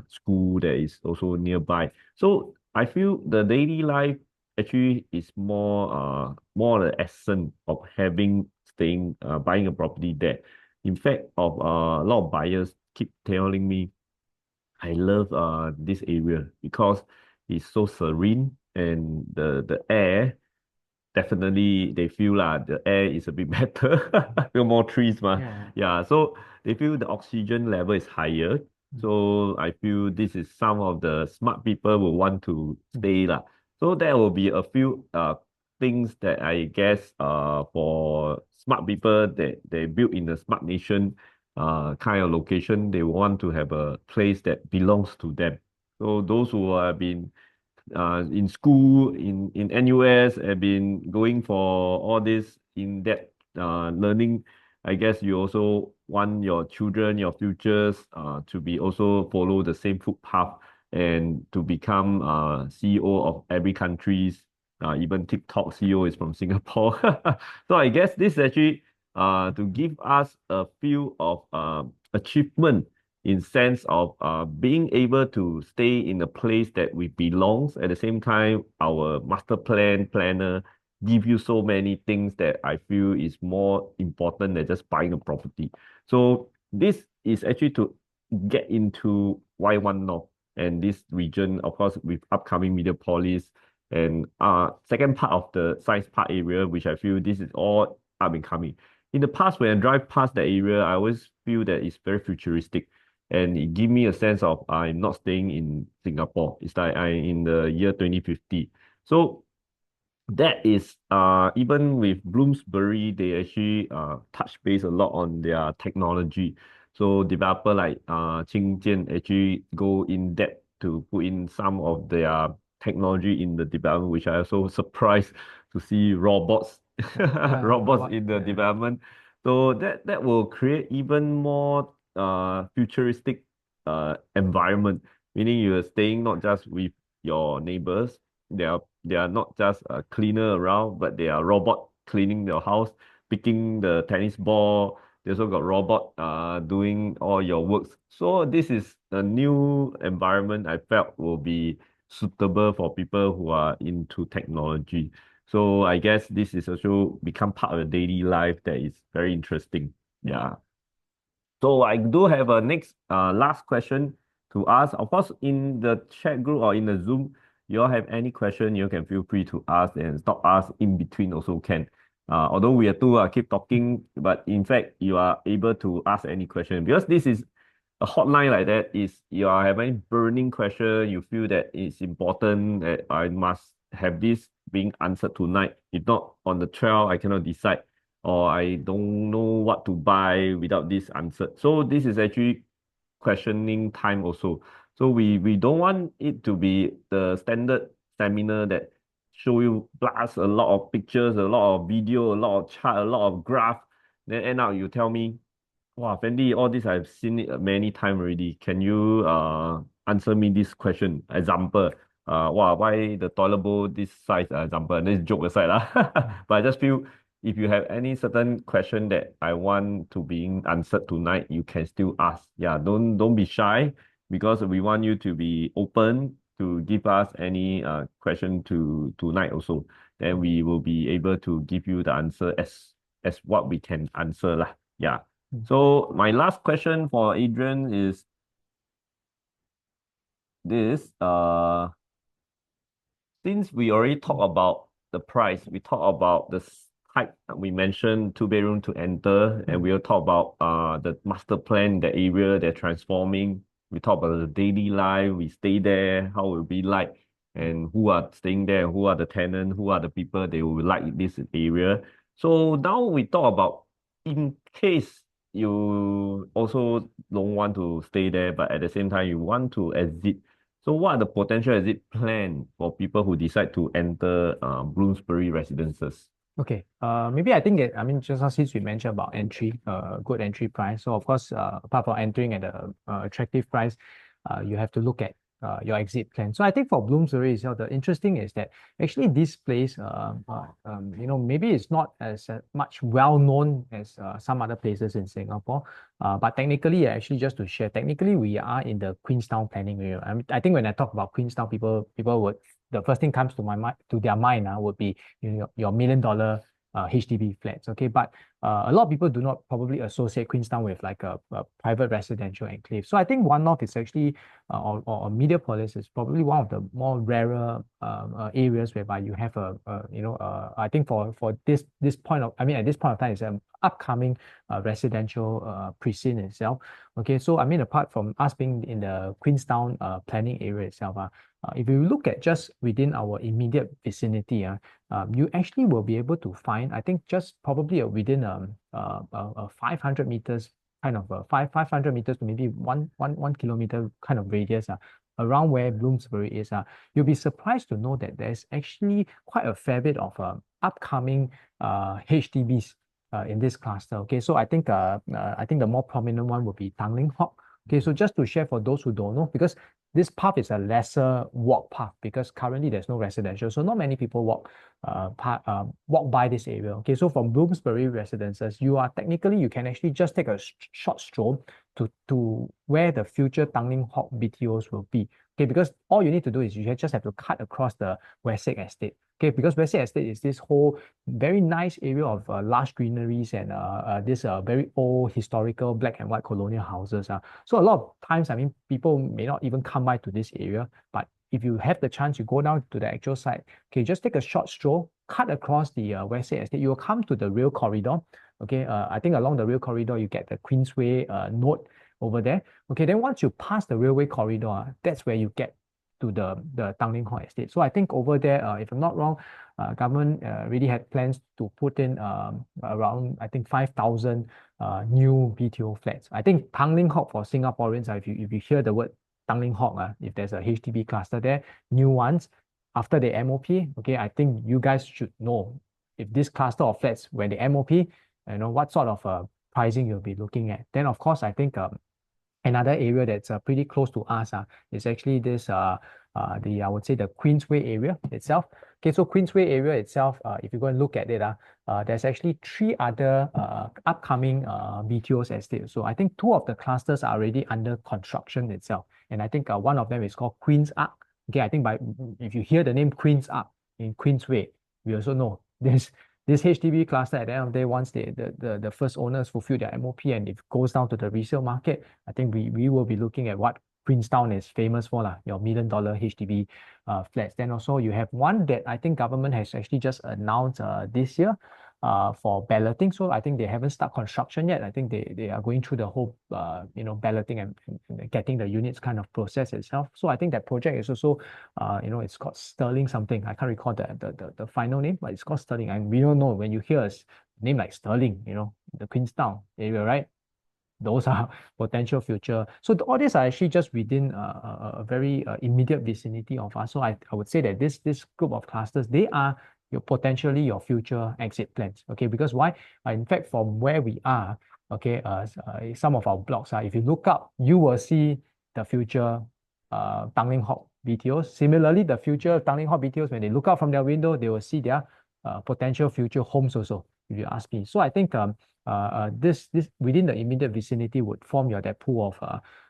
school that is also nearby. So I feel the daily life actually is more the essence of having staying buying a property there. In fact, a lot of buyers keep telling me I love this area because it's so serene and the air definitely they feel the air is a bit better. Feel more trees, ma. Yeah. Yeah, so they feel the oxygen level is higher. So I feel this is some of the smart people will want to stay lah. So there will be a few things that I guess for smart people that they build in the smart nation kind of location, they want to have a place that belongs to them. So those who have been in school in NUS have been going for all this in-depth learning. I guess you also want your children, your futures, to be also follow the same footpath and to become CEO of every country's, even TikTok CEO is from Singapore. So I guess this is actually to give us a feel of achievement in sense of being able to stay in a place that we belongs. At the same time, our planner give you so many things that I feel is more important than just buying a property. So this is actually to get into Y1 North and this region, of course, with upcoming Mediapolis and second part of the Science Park area, which I feel this is all up and coming. In the past, when I drive past that area, I always feel that it's very futuristic and it give me a sense of I'm not staying in Singapore. It's like I'm in the year 2050. So that is even with Bloomsbury, they actually touch base a lot on their technology. So developer like Qingjian actually go in depth to put in some of their technology in the development, which I also surprised to see robots robots in the development. So that will create even more futuristic environment, meaning you are staying not just with your neighbors, they are not just a cleaner around, but they are robot cleaning your house, picking the tennis ball. They also got robot doing all your works. So this is a new environment I felt will be suitable for people who are into technology. So I guess this is also become part of the daily life that is very interesting. Yeah. So I do have a next last question to ask. Of course, in the chat group or in the Zoom, you all have any question, you can feel free to ask and stop us in between also can. Although we are two keep talking, but in fact you are able to ask any question because this is a hotline like that. Is you are have any burning question, you feel that it's important that I must have this being answered tonight. If not on the 12, I cannot decide or I don't know what to buy without this answered. So this is actually questioning time also. So we don't want it to be the standard seminar that show you plus a lot of pictures, a lot of video, a lot of chart, a lot of graph. Then end up you tell me, wow, Fendi, all this I've seen it many times already. Can you answer me this question? Example, wow, why the toilet bowl this size? Example, this joke aside lah. But I just feel if you have any certain question that I want to being answered tonight, you can still ask. Yeah, don't be shy because we want you to be open to give us any question to tonight also. Then we will be able to give you the answer as what we can answer lah. Yeah. So my last question for Adrian is this. Since we already talked about the price, we talked about the type, we mentioned two-bedroom to enter, and we'll talk about the master plan, the area they're transforming. We talk about the daily life, we stay there, how it will be like, and who are staying there, who are the tenants, who are the people they will like this area. So now we talk about in case you also don't want to stay there, but at the same time you want to exit. So what are the potential exit plan for people who decide to enter Bloomsbury Residences? Okay. Maybe I think that, I mean, just now since we mentioned about entry, good entry price. So of course, apart from entering at a attractive price, you have to look at your exit plan. So I think for Bloomsbury itself, the interesting is that actually this place, maybe it's not as much well known as some other places in Singapore. But technically, actually, just to share, technically we are in the Queenstown planning area. I mean, I think when I talk about Queenstown, people would, the first thing comes to their mind would be your $1 million HDB flats. Okay, but a lot of people do not probably associate Queenstown with like a private residential enclave. So I think One North is actually, or Mediapolis is probably one of the more rarer areas whereby you have I think for this point of, I mean, at this point of time, it's an upcoming residential precinct itself. Okay, so I mean, apart from us being in the Queenstown planning area itself, if you look at just within our immediate vicinity, you actually will be able to find, I think, just probably within 500 meters, kind of 500 meters to maybe one kilometer kind of radius around where Bloomsbury is. You'll be surprised to know that there's actually quite a fair bit of upcoming HDBs in this cluster. Okay, so I think the more prominent one will be Tanglin Hawk. Okay, so just to share for those who don't know, because this path is a lesser walk path because currently there's no residential, so not many people walk by this area. Okay, so from Bloomsbury Residences, you can actually just take a short stroll to where the future Tanglin Hawk BTOs will be. Okay, because all you need to do is you just have to cut across the Westlake Estate. Okay, because Westlake Estate is this whole very nice area of lush greeneries and this very old historical black and white colonial houses. So a lot of times, I mean, people may not even come by to this area, but if you have the chance, you go down to the actual site. Okay, just take a short stroll, cut across the Westlake Estate. You will come to the rail corridor. Okay, I think along the rail corridor, you get the Queensway node over there. Okay, then once you pass the railway corridor, that's where you get to the Tanglin Hall Estate. So I think over there, if I'm not wrong, government really had plans to put in around, I think, 5,000 new BTO flats. I think Tanglin Hall for Singaporeans, if you hear the word Tanglin Hawk, if there's a HDB cluster there, new ones, after the MOP, okay, I think you guys should know if this cluster of flats, when the MOP, what sort of pricing you'll be looking at. Then, of course, I think another area that's pretty close to us is actually this I would say the Queensway area itself. Okay, so Queensway area itself, if you go and look at it, there's actually three other upcoming BTOs estates. So I think two of the clusters are already under construction itself, and I think one of them is called Queen's Arc. Okay, I think if you hear the name Queen's Arc in Queensway, we also know this HDB cluster at the end of the day, once the first owners fulfill their MOP and it goes down to the resale market, I think we will be looking at what Queenstown is famous for, your $1 million HDB flats. Then also you have one that I think government has actually just announced this year for balloting. So I think they haven't started construction yet. I think they are going through the whole balloting and getting the units kind of process itself. So I think that project is also it's called Sterling something. I can't recall the final name, but it's called Sterling. And we don't know, when you hear a name like Sterling, the Queenstown area, right? Those are potential future. So all these are actually just within a very immediate vicinity of us. So I would say that this group of clusters, they are potentially your future exit plans. Okay, because why? In fact, from where we are, okay, some of our blocks are, if you look up, you will see the future Tanglin Hawk BTOs. Similarly, the future Tanglin Hawk BTOs, when they look out from their window, they will see their potential future homes also, if you ask me. So I think this within the immediate vicinity would form that pool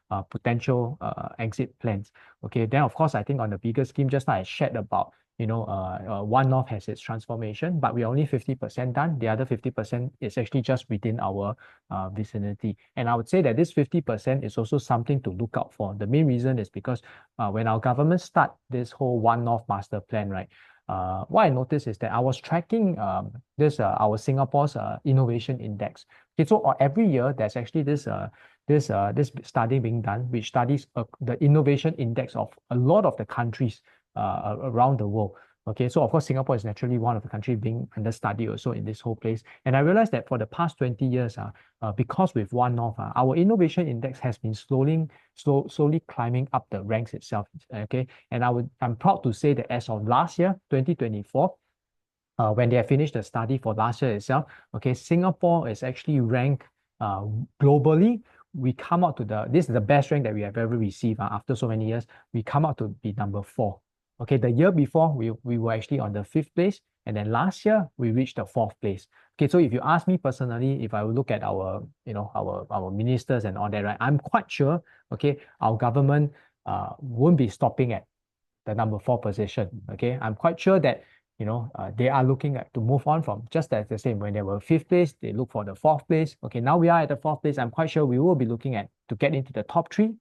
of potential exit plans. Okay, then of course I think on the bigger scheme, just like I shared about, One North has its transformation, but we're only 50% done. The other 50% is actually just within our vicinity. And I would say that this 50% is also something to look out for. The main reason is because when our government start this whole One North master plan, right? What I noticed is that I was tracking our Singapore's innovation index. Okay, so every year there's actually this study being done, which studies the innovation index of a lot of the countries around the world. Okay, so of course Singapore is naturally one of the countries being under study also in this whole place. And I realized that for the past 20 years, because with One North, our innovation index has been slowly climbing up the ranks itself. Okay, and I'm proud to say that as of last year, 2024, when they have finished the study for last year itself, okay, Singapore is actually ranked globally. We come out to this is the best rank that we have ever received after so many years. We come out to be number 4. Okay, the year before we were actually on the 5th place, and then last year we reached the 4th place. Okay, so if you ask me personally, if I would look at our our ministers and all that, right, I'm quite sure, okay, our government won't be stopping at the number 4 position. Okay, I'm quite sure that they are looking to move on from just as the same. When they were 5th place, they look for the 4th place. Okay, now we are at the 4th place. I'm quite sure we will be looking at to get into the top 3.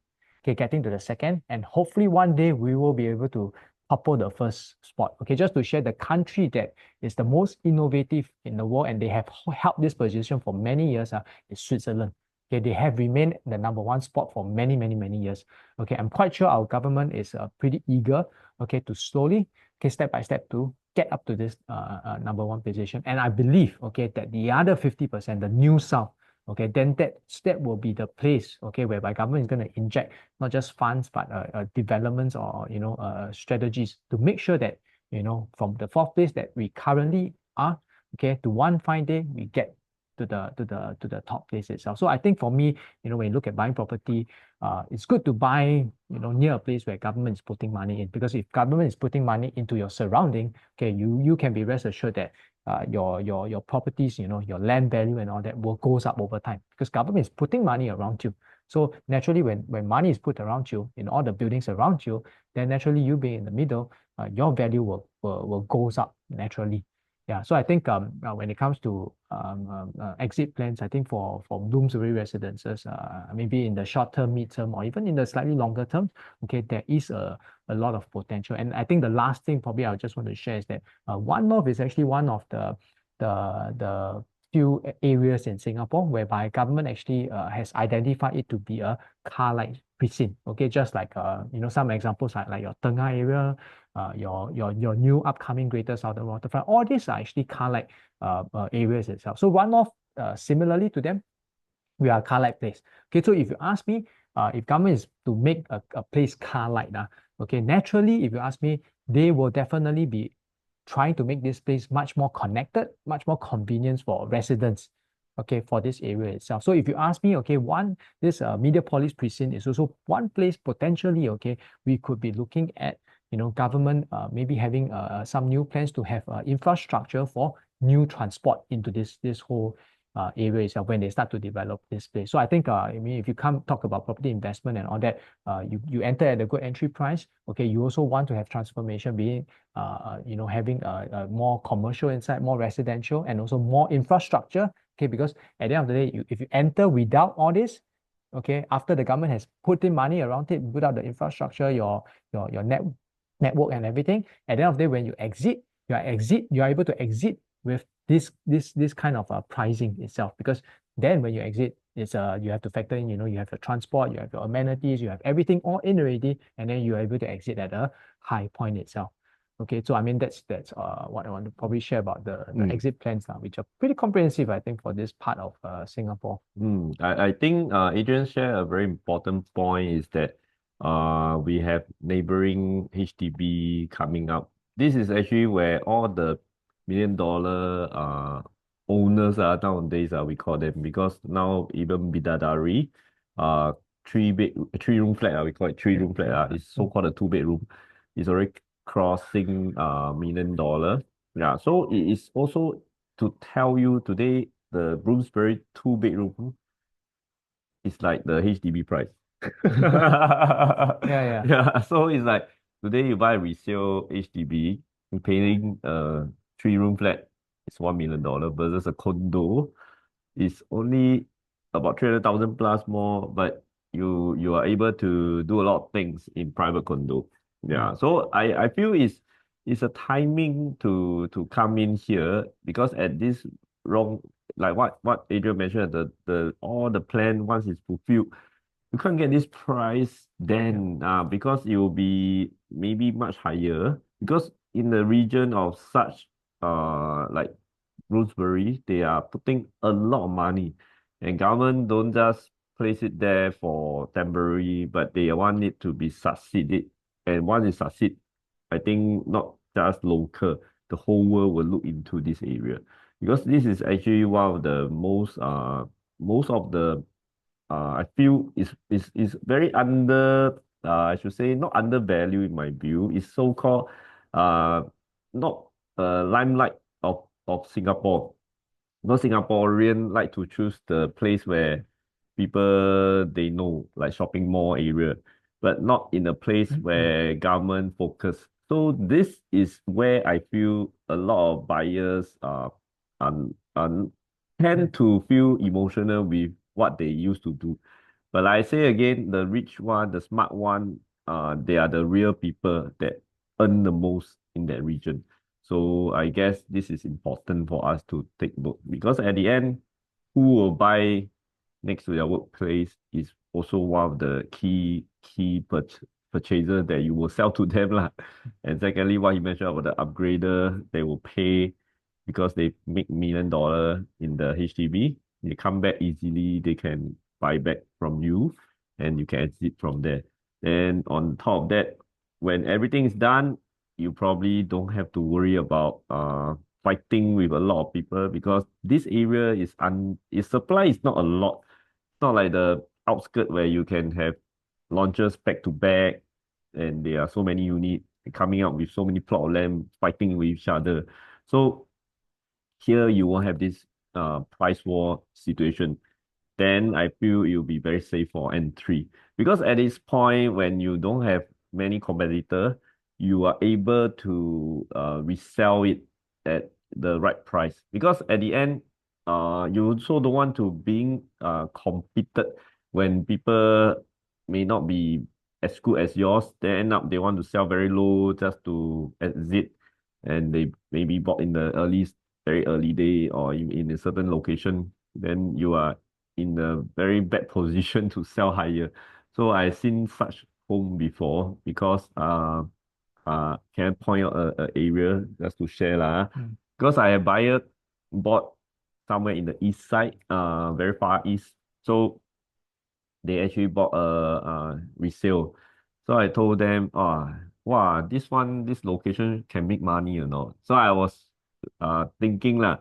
Okay, getting to the 2nd, and hopefully one day we will be able to topple the 1st spot. Okay, just to share, the country that is the most innovative in the world, and they have held this position for many years, is Switzerland. Okay, they have remained the number 1 spot for many, many, many years. Okay, I'm quite sure our government is pretty eager, okay, to slowly, okay, step by step to get up to this number 1 position. And I believe, okay, that the other 50%, the New South, okay, then that will be the place, okay, whereby government is going to inject not just funds, but developments or strategies to make sure that from the 4th place that we currently are, okay, to one fine day we get to the top place itself. So I think for me, when you look at buying property, it's good to buy near a place where government is putting money in, because if government is putting money into your surrounding, okay, you can be rest assured that your properties, your land value and all that will goes up over time, because government is putting money around you. So naturally, when money is put around you in all the buildings around you, then naturally you being in the middle, your value will goes up naturally. Yeah, so I think when it comes to exit plans, I think for Bloomsbury Residences, maybe in the short term, mid term, or even in the slightly longer term, okay, there is a lot of potential. And I think the last thing probably I just want to share is that One North is actually one of the few areas in Singapore whereby government actually has identified it to be a car-like precinct. Okay, just like some examples like your Tengah area, your new upcoming Greater Southern Waterfront. All these are actually car-like areas itself. So One North, similarly to them, we are a car-like place. Okay, so if you ask me, if government is to make a place car-like, okay, naturally, if you ask me, they will definitely be trying to make this place much more connected, much more convenience for residents, okay, for this area itself. So if you ask me, okay, this Mediapolis precinct is also one place potentially, okay, we could be looking at, government maybe having some new plans to have infrastructure for new transport into this whole area itself when they start to develop this place. So I think, I mean, if you come talk about property investment and all that, you enter at a good entry price. Okay, you also want to have transformation, being having a more commercial inside, more residential, and also more infrastructure. Okay, because at the end of the day, if you enter without all this, okay, after the government has put in money around it, put out the infrastructure, your network and everything, at the end of the day, when you exit, you are able to exit with this kind of pricing itself. Because then when you exit, it's you have to factor in, you have your transport, you have your amenities, you have everything all in already, and then you are able to exit at a high point itself. Okay, so I mean that's what I want to probably share about the exit plans now, which are pretty comprehensive, I think, for this part of Singapore. I think Adrian shared a very important point is that we have neighboring HDB coming up. This is actually where all the million-dollar owners are nowadays, we call them, because now even Bidadari, uh three room flat, we call it three room flat, it's so-called a two-bedroom, is already crossing $1 million. Yeah, so it is also to tell you today the Bloomsbury two-bedroom is like the HDB price. Yeah. Yeah, so it's like today you buy resale HDB, you're paying a three-room flat, it's $1 million versus a condo is only about 300,000 plus more, but you are able to do a lot of things in private condo. Yeah, so I feel it's a timing to come in here, because at this wrong, like what Adrian mentioned, the all the plan once it's fulfilled, you can't get this price then, because it will be maybe much higher, because in the region of such like Bloomsbury, they are putting a lot of money, and government don't just place it there for temporary, but they want it to be succeeded. And once it succeed, I think not just local, the whole world will look into this area, because this is actually one of the most of the I feel is very under, I should say not undervalued in my view. It's so-called uh not limelight of Singapore. Most Singaporean like to choose the place where people they know, like shopping mall area, but not in a place where government focus. So this is where I feel a lot of buyers tend to feel emotional with what they used to do. But like I say again, the rich one, the smart one, they are the real people that earn the most in that region. So I guess this is important for us to take note, because at the end, who will buy next to their workplace is also one of the key purchaser that you will sell to them lah. And secondly, what you mentioned about the upgrader, they will pay because they make $1 million in the HDB. They come back easily, they can buy back from you, and you can exit from there. And on top of that, when everything is done, you probably don't have to worry about fighting with a lot of people, because this area its supply is not a lot. It's not like the outskirt where you can have launches back to back, and there are so many units coming out with so many plot of land fighting with each other. So here you won't have this price war situation. Then I feel it will be very safe for entry. Because at this point, when you don't have many competitor, you are able to resell it at the right price. Because at the end, you also don't want to being competed when people may not be as good as yours. They end up they want to sell very low just to exit, and they maybe bought in the very early day, or in a certain location. Then you are in a very bad position to sell higher. So I've seen such home before, because can I point out a area just to share lah? Because I have buyer bought somewhere in the east side, very far east. So they actually bought a resale. So I told them, wow, this location can make money or not. So I was thinking lah,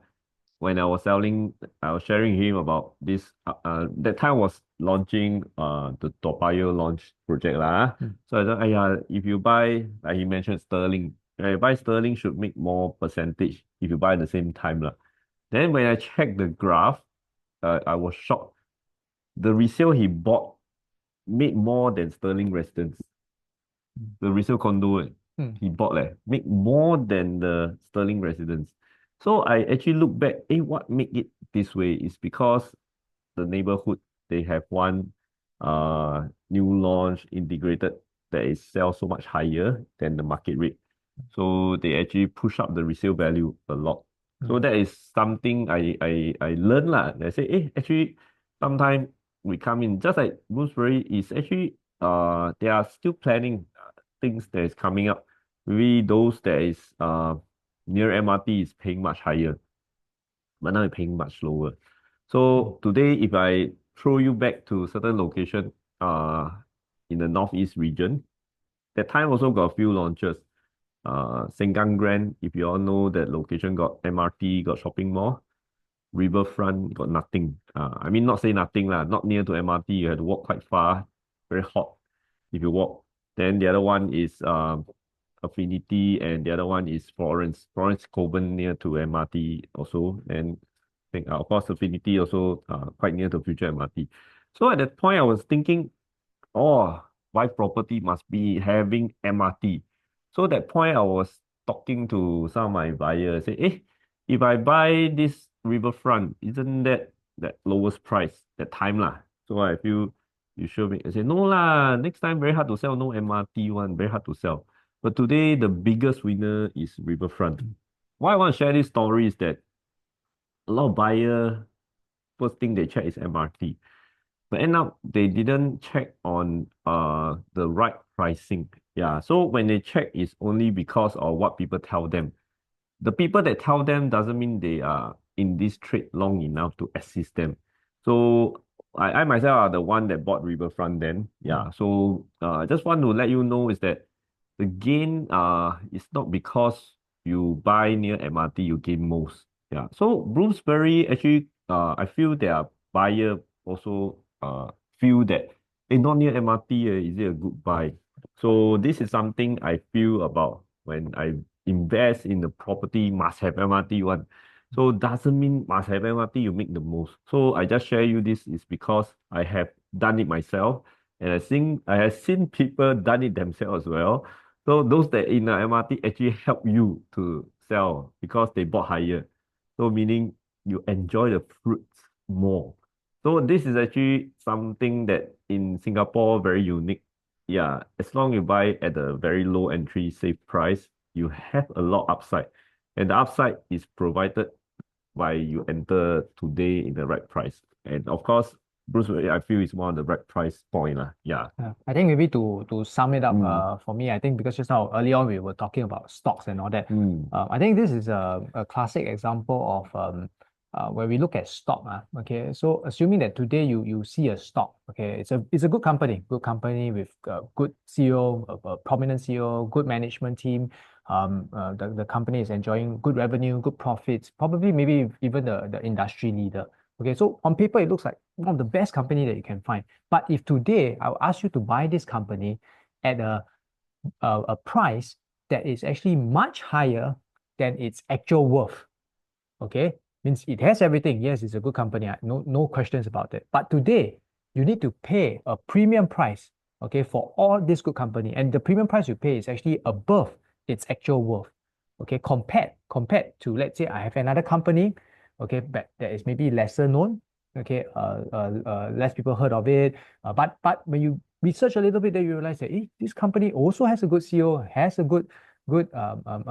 when I was selling, I was sharing with him about this. That time was launching the Toa Payoh launch project lah. So I thought, if you buy, like he mentioned Sterling, buy Sterling should make more percentage if you buy at the same time lah. Then when I checked the graph, I was shocked. The resale he bought made more than Sterling Residence. The resale condo he bought make more than the Sterling Residence. So I actually look back, what make it this way is because the neighborhood, they have one new launch integrated that is sell so much higher than the market rate. So they actually push up the resale value a lot. So that is something I learned lah. I say, actually, sometimes we come in just like Bloomsbury is actually they are still planning things that is coming up. Maybe those that is near MRT is paying much higher, but now you're paying much lower. So today, if I throw you back to certain location in the northeast region, that time also got a few launches. Sengkang Grand, if you all know that location got MRT, got shopping mall. Riverfront got nothing. I mean, not say nothing lah, not near to MRT. You have to walk quite far, very hot if you walk. Then the other one is Affinity, and the other one is Florence. Florence Coburn near to MRT also. And I think, of course, Affinity also quite near to future MRT. So at that point, I was thinking, buy property must be having MRT. So at that point, I was talking to some of my buyers, say, if I buy this riverfront, isn't that lowest price that time lah? So I feel you should make. I say, no lah, next time very hard to sell, no MRT one, very hard to sell. But today the biggest winner is riverfront. Why I want to share this story is that a lot of buyer first thing they check is MRT. But end up they didn't check on the right pricing. Yeah. So when they check it's only because of what people tell them. The people that tell them doesn't mean they are in this trade long enough to assist them. So I myself are the one that bought Riverfront then. Yeah. So I just want to let you know is that the gain is not because you buy near MRT you gain most. Yeah. So Bloomsbury actually I feel their buyer also feel that not near MRT is it a good buy? So this is something I feel about when I invest in the property must have MRT one. So doesn't mean must have MRT you make the most. So I just share you this is because I have done it myself and I have seen people done it themselves as well. So those that in the MRT actually help you to sell because they bought higher. So meaning you enjoy the fruits more. So this is actually something that in Singapore very unique. Yeah, as long you buy at a very low entry safe price, you have a lot upside. And the upside is provided by you enter today in the right price. And of course, Bruce, I feel it's one of the right price point. Yeah. I think maybe to sum it up, for me, I think because just now early on we were talking about stocks and all that. I think this is a classic example of where we look at stock. Okay, so assuming that today you see a stock, okay, it's a good company with good CEO, a prominent CEO, good management team. The company is enjoying good revenue, good profits, probably maybe even the industry leader. Okay, so on paper, it looks like one of the best company that you can find. But if today I'll ask you to buy this company at a price that is actually much higher than its actual worth, okay, means it has everything. Yes, it's a good company. No questions about it. But today, you need to pay a premium price, okay, for all this good company. And the premium price you pay is actually above its actual worth, okay, compared to, let's say, I have another company, okay, but that is maybe lesser known, okay, less people heard of it. But when you research a little bit, then you realize that this company also has a good CEO, has a good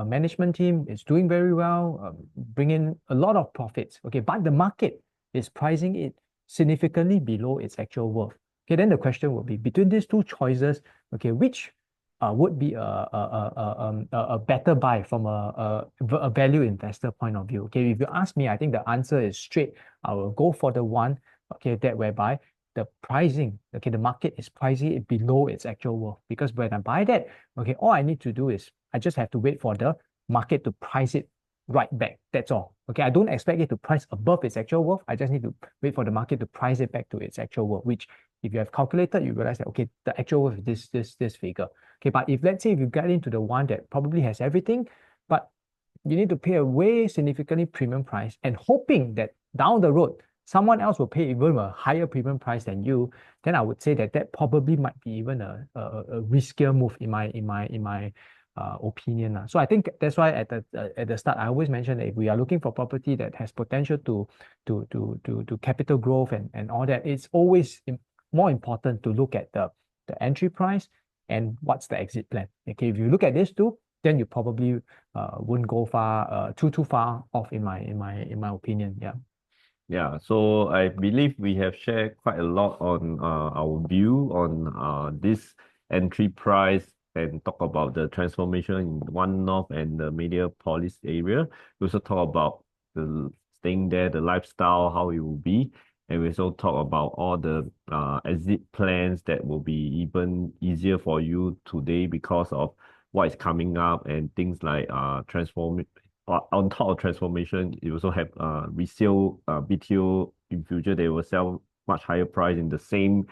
management team, is doing very well, bringing a lot of profits. Okay, but the market is pricing it significantly below its actual worth. Okay, then the question will be between these two choices. Okay, which would be a better buy from a value investor point of view. Okay, if you ask me, I think the answer is straight. I will go for the one, okay, that whereby the pricing, okay, the market is pricing it below its actual worth. Because when I buy that, okay, all I need to do is I just have to wait for the market to price it right back. That's all. Okay, I don't expect it to price above its actual worth. I just need to wait for the market to price it back to its actual worth, which if you have calculated, you realize that okay, the actual worth is this figure. Okay, but if let's say if you get into the one that probably has everything, but you need to pay a way significantly premium price and hoping that down the road someone else will pay even a higher premium price than you, then I would say that that probably might be even a riskier move in my opinion. So I think that's why at the start I always mention that if we are looking for property that has potential to capital growth and all that, it's always more important to look at the entry price and what's the exit plan. Okay, if you look at this two, then you probably wouldn't go too far off in my opinion. Yeah. Yeah, so I believe we have shared quite a lot on our view on this entry price and talk about the transformation in One North and the Mediapolis area. We also talk about the staying there, the lifestyle, how it will be, and we also talk about all the exit plans that will be even easier for you today because of what is coming up and things like transform on top of transformation, you also have resale BTO in future. They will sell much higher price in the same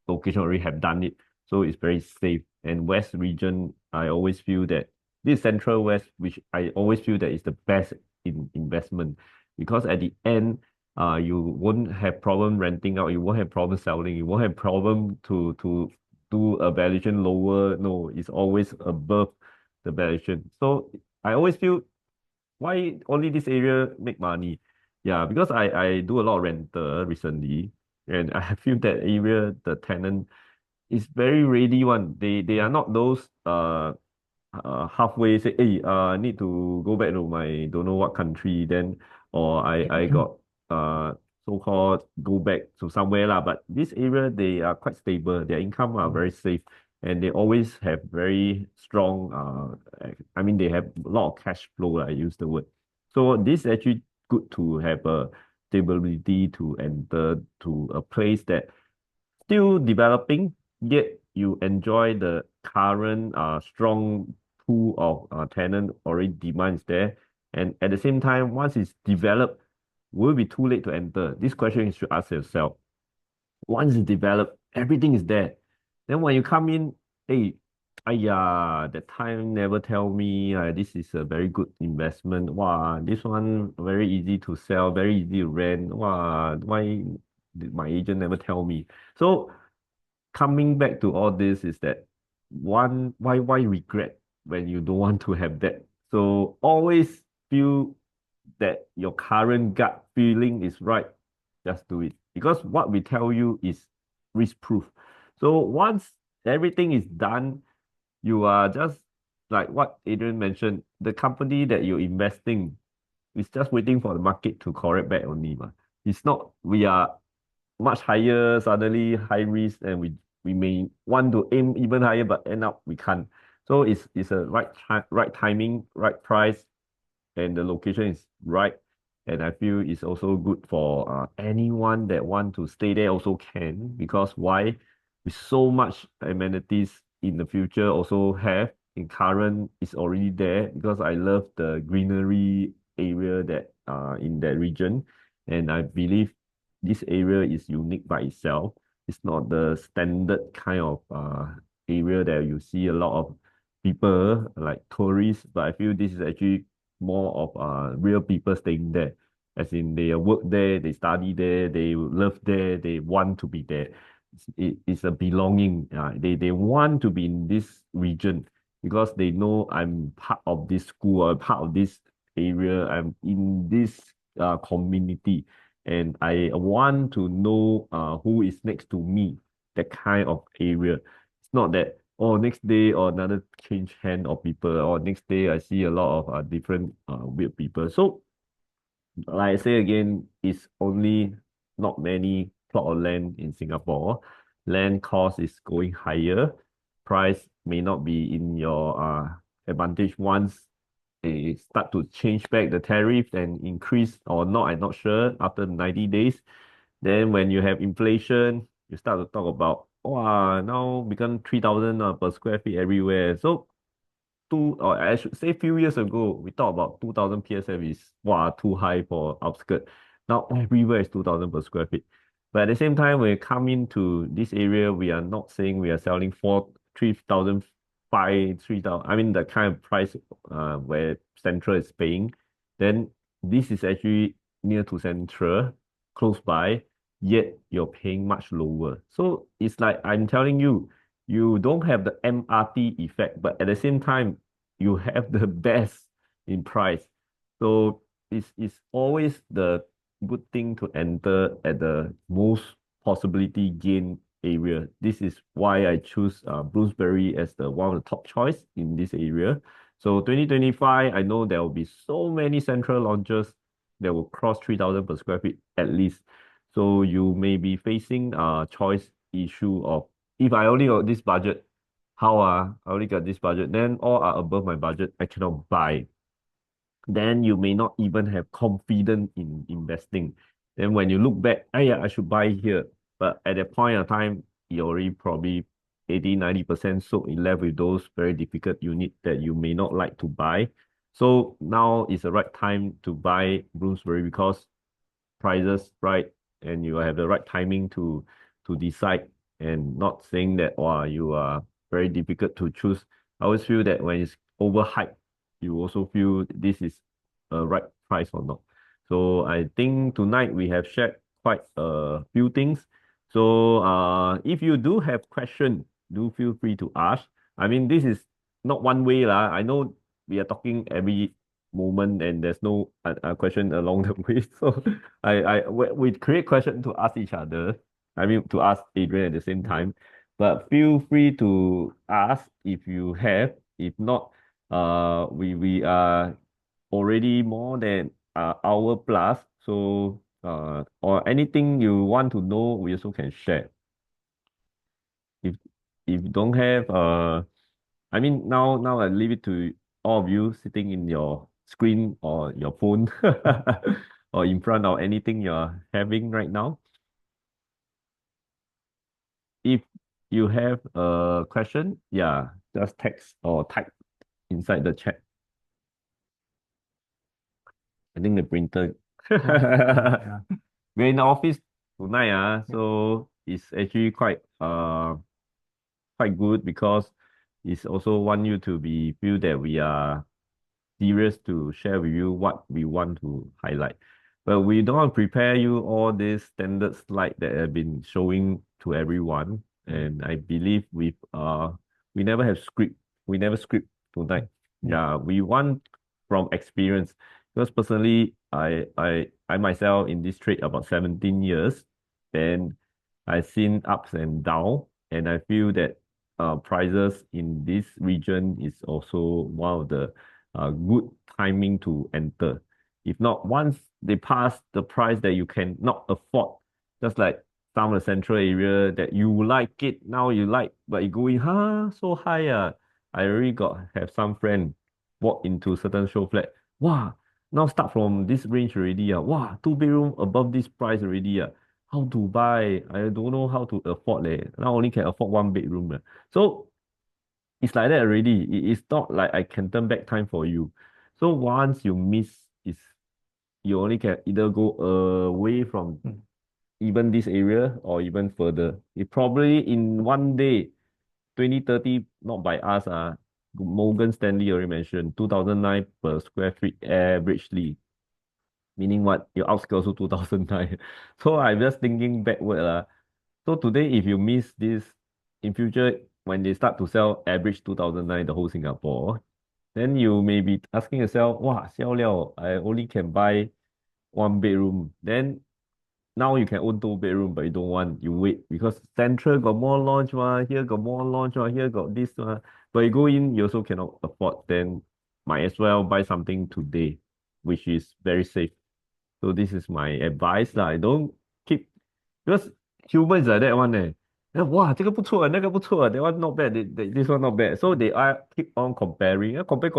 location already have done it. So it's very safe. And West region, I always feel that this Central West, which I always feel that is the best in investment because at the end, you won't have problem renting out, you won't have problem selling, you won't have problem to do a valuation lower. No, it's always above the valuation. So I always feel why only this area make money? Yeah, because I do a lot of rental recently, and I feel that area the tenant is very ready one. They are not those halfway say, hey, need to go back to my don't know what country then, or I got so-called go back to somewhere lah. But this area they are quite stable. Their income are very safe, and they always have very strong. I mean they have a lot of cash flow. I use the word. So this is actually good to have a stability to enter to a place that still developing, yet you enjoy the current strong pool of tenant already demands there. And at the same time, once it's developed, will it be too late to enter? This question you should ask yourself. Once it's developed, everything is there. Then when you come in, hey, that time never tell me this is a very good investment. Wow, this one very easy to sell, very easy to rent. Wow, why did my agent never tell me? So coming back to all this is that one why regret when you don't want to have that. So always feel that your current gut feeling is right, just do it. Because what we tell you is risk proof. So once everything is done, you are just like what Adrian mentioned, the company that you're investing is just waiting for the market to correct back only. It's not we are much higher, suddenly high risk, and we may want to aim even higher, but end up we can't. So it's a right timing, right price, and the location is right. And I feel it's also good for anyone that want to stay there also can because why? With so much amenities in the future also have in current is already there because I love the greenery area that in that region, and I believe this area is unique by itself. It's not the standard kind of area that you see a lot of people like tourists, but I feel this is actually more of real people staying there. As in they work there, they study there, they live there, they want to be there. It's a belonging. They want to be in this region because they know I'm part of this school or part of this area. I'm in this community and I want to know who is next to me, that kind of area. It's not that oh next day or another change hand of people or next day I see a lot of different weird people. So like I say again, it's only not many plot of land in Singapore. Land cost is going higher. Price may not be in your advantage once they start to change back the tariff and increase or not, I'm not sure, after 90 days. Then when you have inflation, you start to talk about, wow, now become 3,000 per square feet everywhere. So two, or I should say few years ago, we talked about 2,000 PSF is, wow, too high for outskirt. Now everywhere is 2,000 per square feet. But at the same time, when you come into this area, we are not saying we are selling 3,000, 3,000. I mean, the kind of price where Central is paying. Then this is actually near to Central, close by, yet you're paying much lower. So it's like I'm telling you, you don't have the MRT effect, but at the same time, you have the best in price. So it's always the good thing to enter at the most possibility gain area. This is why I choose Bloomsbury as the one of the top choice in this area. So 2025, I know there will be so many central launches that will cross 3,000 per square feet at least. So you may be facing a choice issue of, if I only got this budget, how I only got this budget, then all are above my budget, I cannot buy. Then you may not even have confidence in investing. Then when you look back, ah, yeah, I should buy here. But at that point of time, you already probably 80, 90% sold, you left with those very difficult units that you may not like to buy. So now is the right time to buy Bloomsbury because prices right, and you have the right timing to decide, and not saying that, wow, you are very difficult to choose. I always feel that when it's overhyped, you also feel this is a right price or not. So I think tonight we have shared quite a few things. So if you do have question, do feel free to ask. I mean, this is not one way lah. I know we are talking every moment and there's no question along the way. So we create question to ask each other. I mean, to ask Adrian at the same time. But feel free to ask if you have. If not, we are already more than hour plus. So or anything you want to know, we also can share. If if you don't have I mean, now I leave it to all of you sitting in your screen or your phone or in front of anything you're having right now. If you have a question, yeah, just text or type inside the chat. I think the printer. Yeah. We're in the office tonight, so it's actually quite good because it's also want you to be feel that we are serious to share with you what we want to highlight. But we don't want to prepare you all this standard slide that have been showing to everyone. And I believe we never have script. We never script tonight. Yeah, we want from experience. Because personally, I myself in this trade about 17 years, and I've seen ups and down, and I feel that prices in this region is also one of the good timing to enter. If not, once they pass the price that you cannot afford, just like some of the central area that you like it, now you like, but you go in, huh, so high. I already got have some friend walk into certain show flat. Wow, now start from this range already. Wow, two bedroom above this price already. How to buy? I don't know how to afford. Now only can afford one bedroom. So it's like that already. It's not like I can turn back time for you. So once you miss, is you only can either go away from even this area or even further. It probably in one day, 2030, not by us, Morgan Stanley already mentioned 2009 per square feet averagely. Meaning what? Your outskirts also 2009. So I'm just thinking backward. So today, if you miss this, in future, when they start to sell average 2009, the whole Singapore, then you may be asking yourself, wow, xiao liao, I only can buy one bedroom. Then now you can own two bedroom, but you don't want, you wait because Central got more launch, here got more launch, here got this, but you go in, you also cannot afford, then might as well buy something today, which is very safe. So this is my advice lah. I don't keep because humans are that one eh. Wow, 这个不错，那个不错 that one not bad, this one not bad. So they are keep on comparing, compare.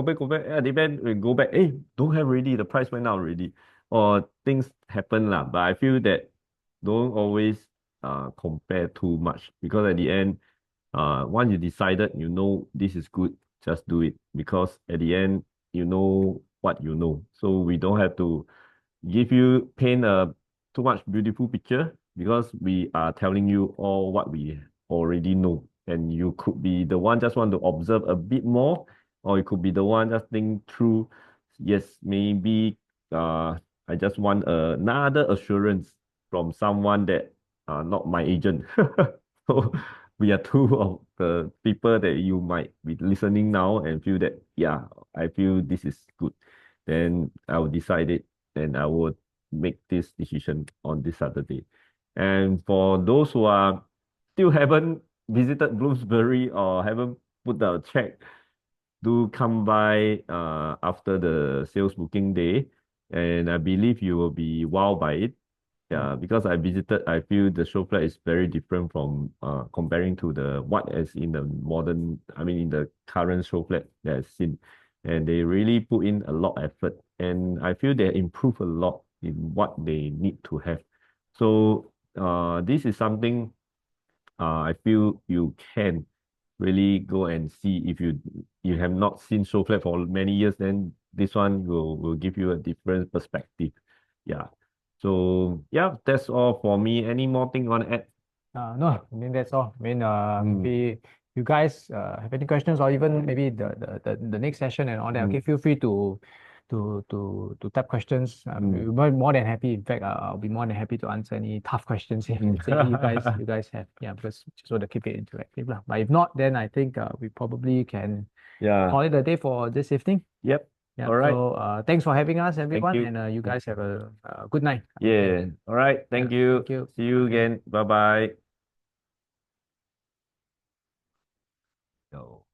Yeah, then we go back. Hey, don't have already. The price went out already, or things happen lah. But I feel that don't always compare too much, because at the end, once you decided, you know this is good, just do it, because at the end, you know what you know. So we don't have to give you paint a too much beautiful picture, because we are telling you all what we already know. And you could be the one just want to observe a bit more, or you could be the one just think through, yes, maybe I just want another assurance from someone that not my agent. So we are two of the people that you might be listening now and feel that, yeah, I feel this is good. Then I will decide it, and I will make this decision on this Saturday. And for those who are still haven't visited Bloomsbury or haven't put the check, do come by after the sales booking day, and I believe you will be wowed by it. Yeah, because I visited, I feel the show flat is very different from comparing to the what is in the modern, I mean in the current show flat that I've seen. And they really put in a lot of effort, and I feel they improve a lot in what they need to have. So this is something I feel you can really go and see. If you have not seen show flat for many years, then this one will give you a different perspective. Yeah. So yeah, that's all for me. Any more thing on add? No, I mean that's all. I mean, Mm, maybe you guys have any questions, or even maybe the next session and all that. mm, Okay, feel free to type questions. mm, We're more than happy. In fact, I'll be more than happy to answer any tough questions if mm. let's say you guys have. Yeah, because just want to keep it interactive lah. But if not, then I think we probably can Yeah. call it a day for this evening. Yep. Yeah. All right. So thanks for having us, Thank everyone, you. and you Mm. guys have a good night ahead. Yeah. All right. Yeah. Thank you. Thank you. See you Okay. again. Bye bye. So.